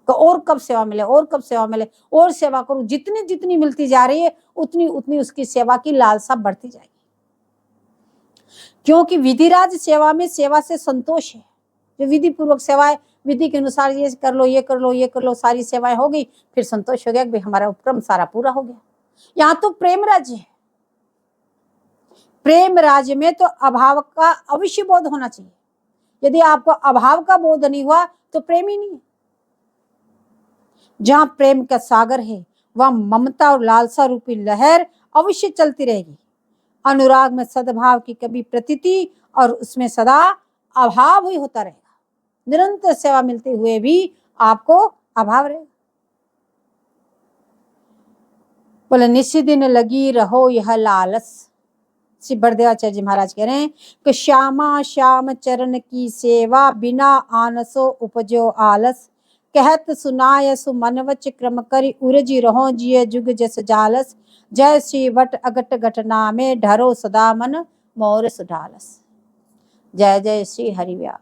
तो और कब सेवा मिले, और कब सेवा मिले, और सेवा करूं, जितनी जितनी मिलती जा रही है उतनी उतनी उसकी सेवा की लालसा बढ़ती जाएगी। क्योंकि विधिराज सेवा में सेवा से संतोष है, जो विधि पूर्वक सेवाएं, विधि के अनुसार ये कर लो, ये कर लो, ये कर लो, सारी सेवाएं हो गई, फिर संतोष हो गया कि हमारा उपक्रम सारा पूरा हो गया। यहाँ तो प्रेम राज्य है, प्रेम राज्य में तो अभाव का अवश्य बोध होना चाहिए। यदि आपको अभाव का बोध नहीं हुआ तो प्रेम ही नहीं है। जहां प्रेम का सागर है वहां ममता और लालसा रूपी लहर अवश्य चलती रहेगी। अनुराग में सद्भाव की कभी प्रतीति और उसमें सदा अभाव ही होता रहेगा, निरंतर सेवा मिलते हुए भी आपको अभाव रहेगा। बोले निश्चित दिन लगी रहो यह लालस। श्री बड़देवाचार्य जी महाराज कह रहे हैं कि श्यामा श्याम चरण की सेवा बिना आनसो उपजो आलस, कहत सुनाय सुमनवच क्रम करी उरजी रहो जिये जुग जस जालस, जय श्री वट अगट घटना में ढरो सदा मन मोर सुढालस। जय जय श्री हरिव्या।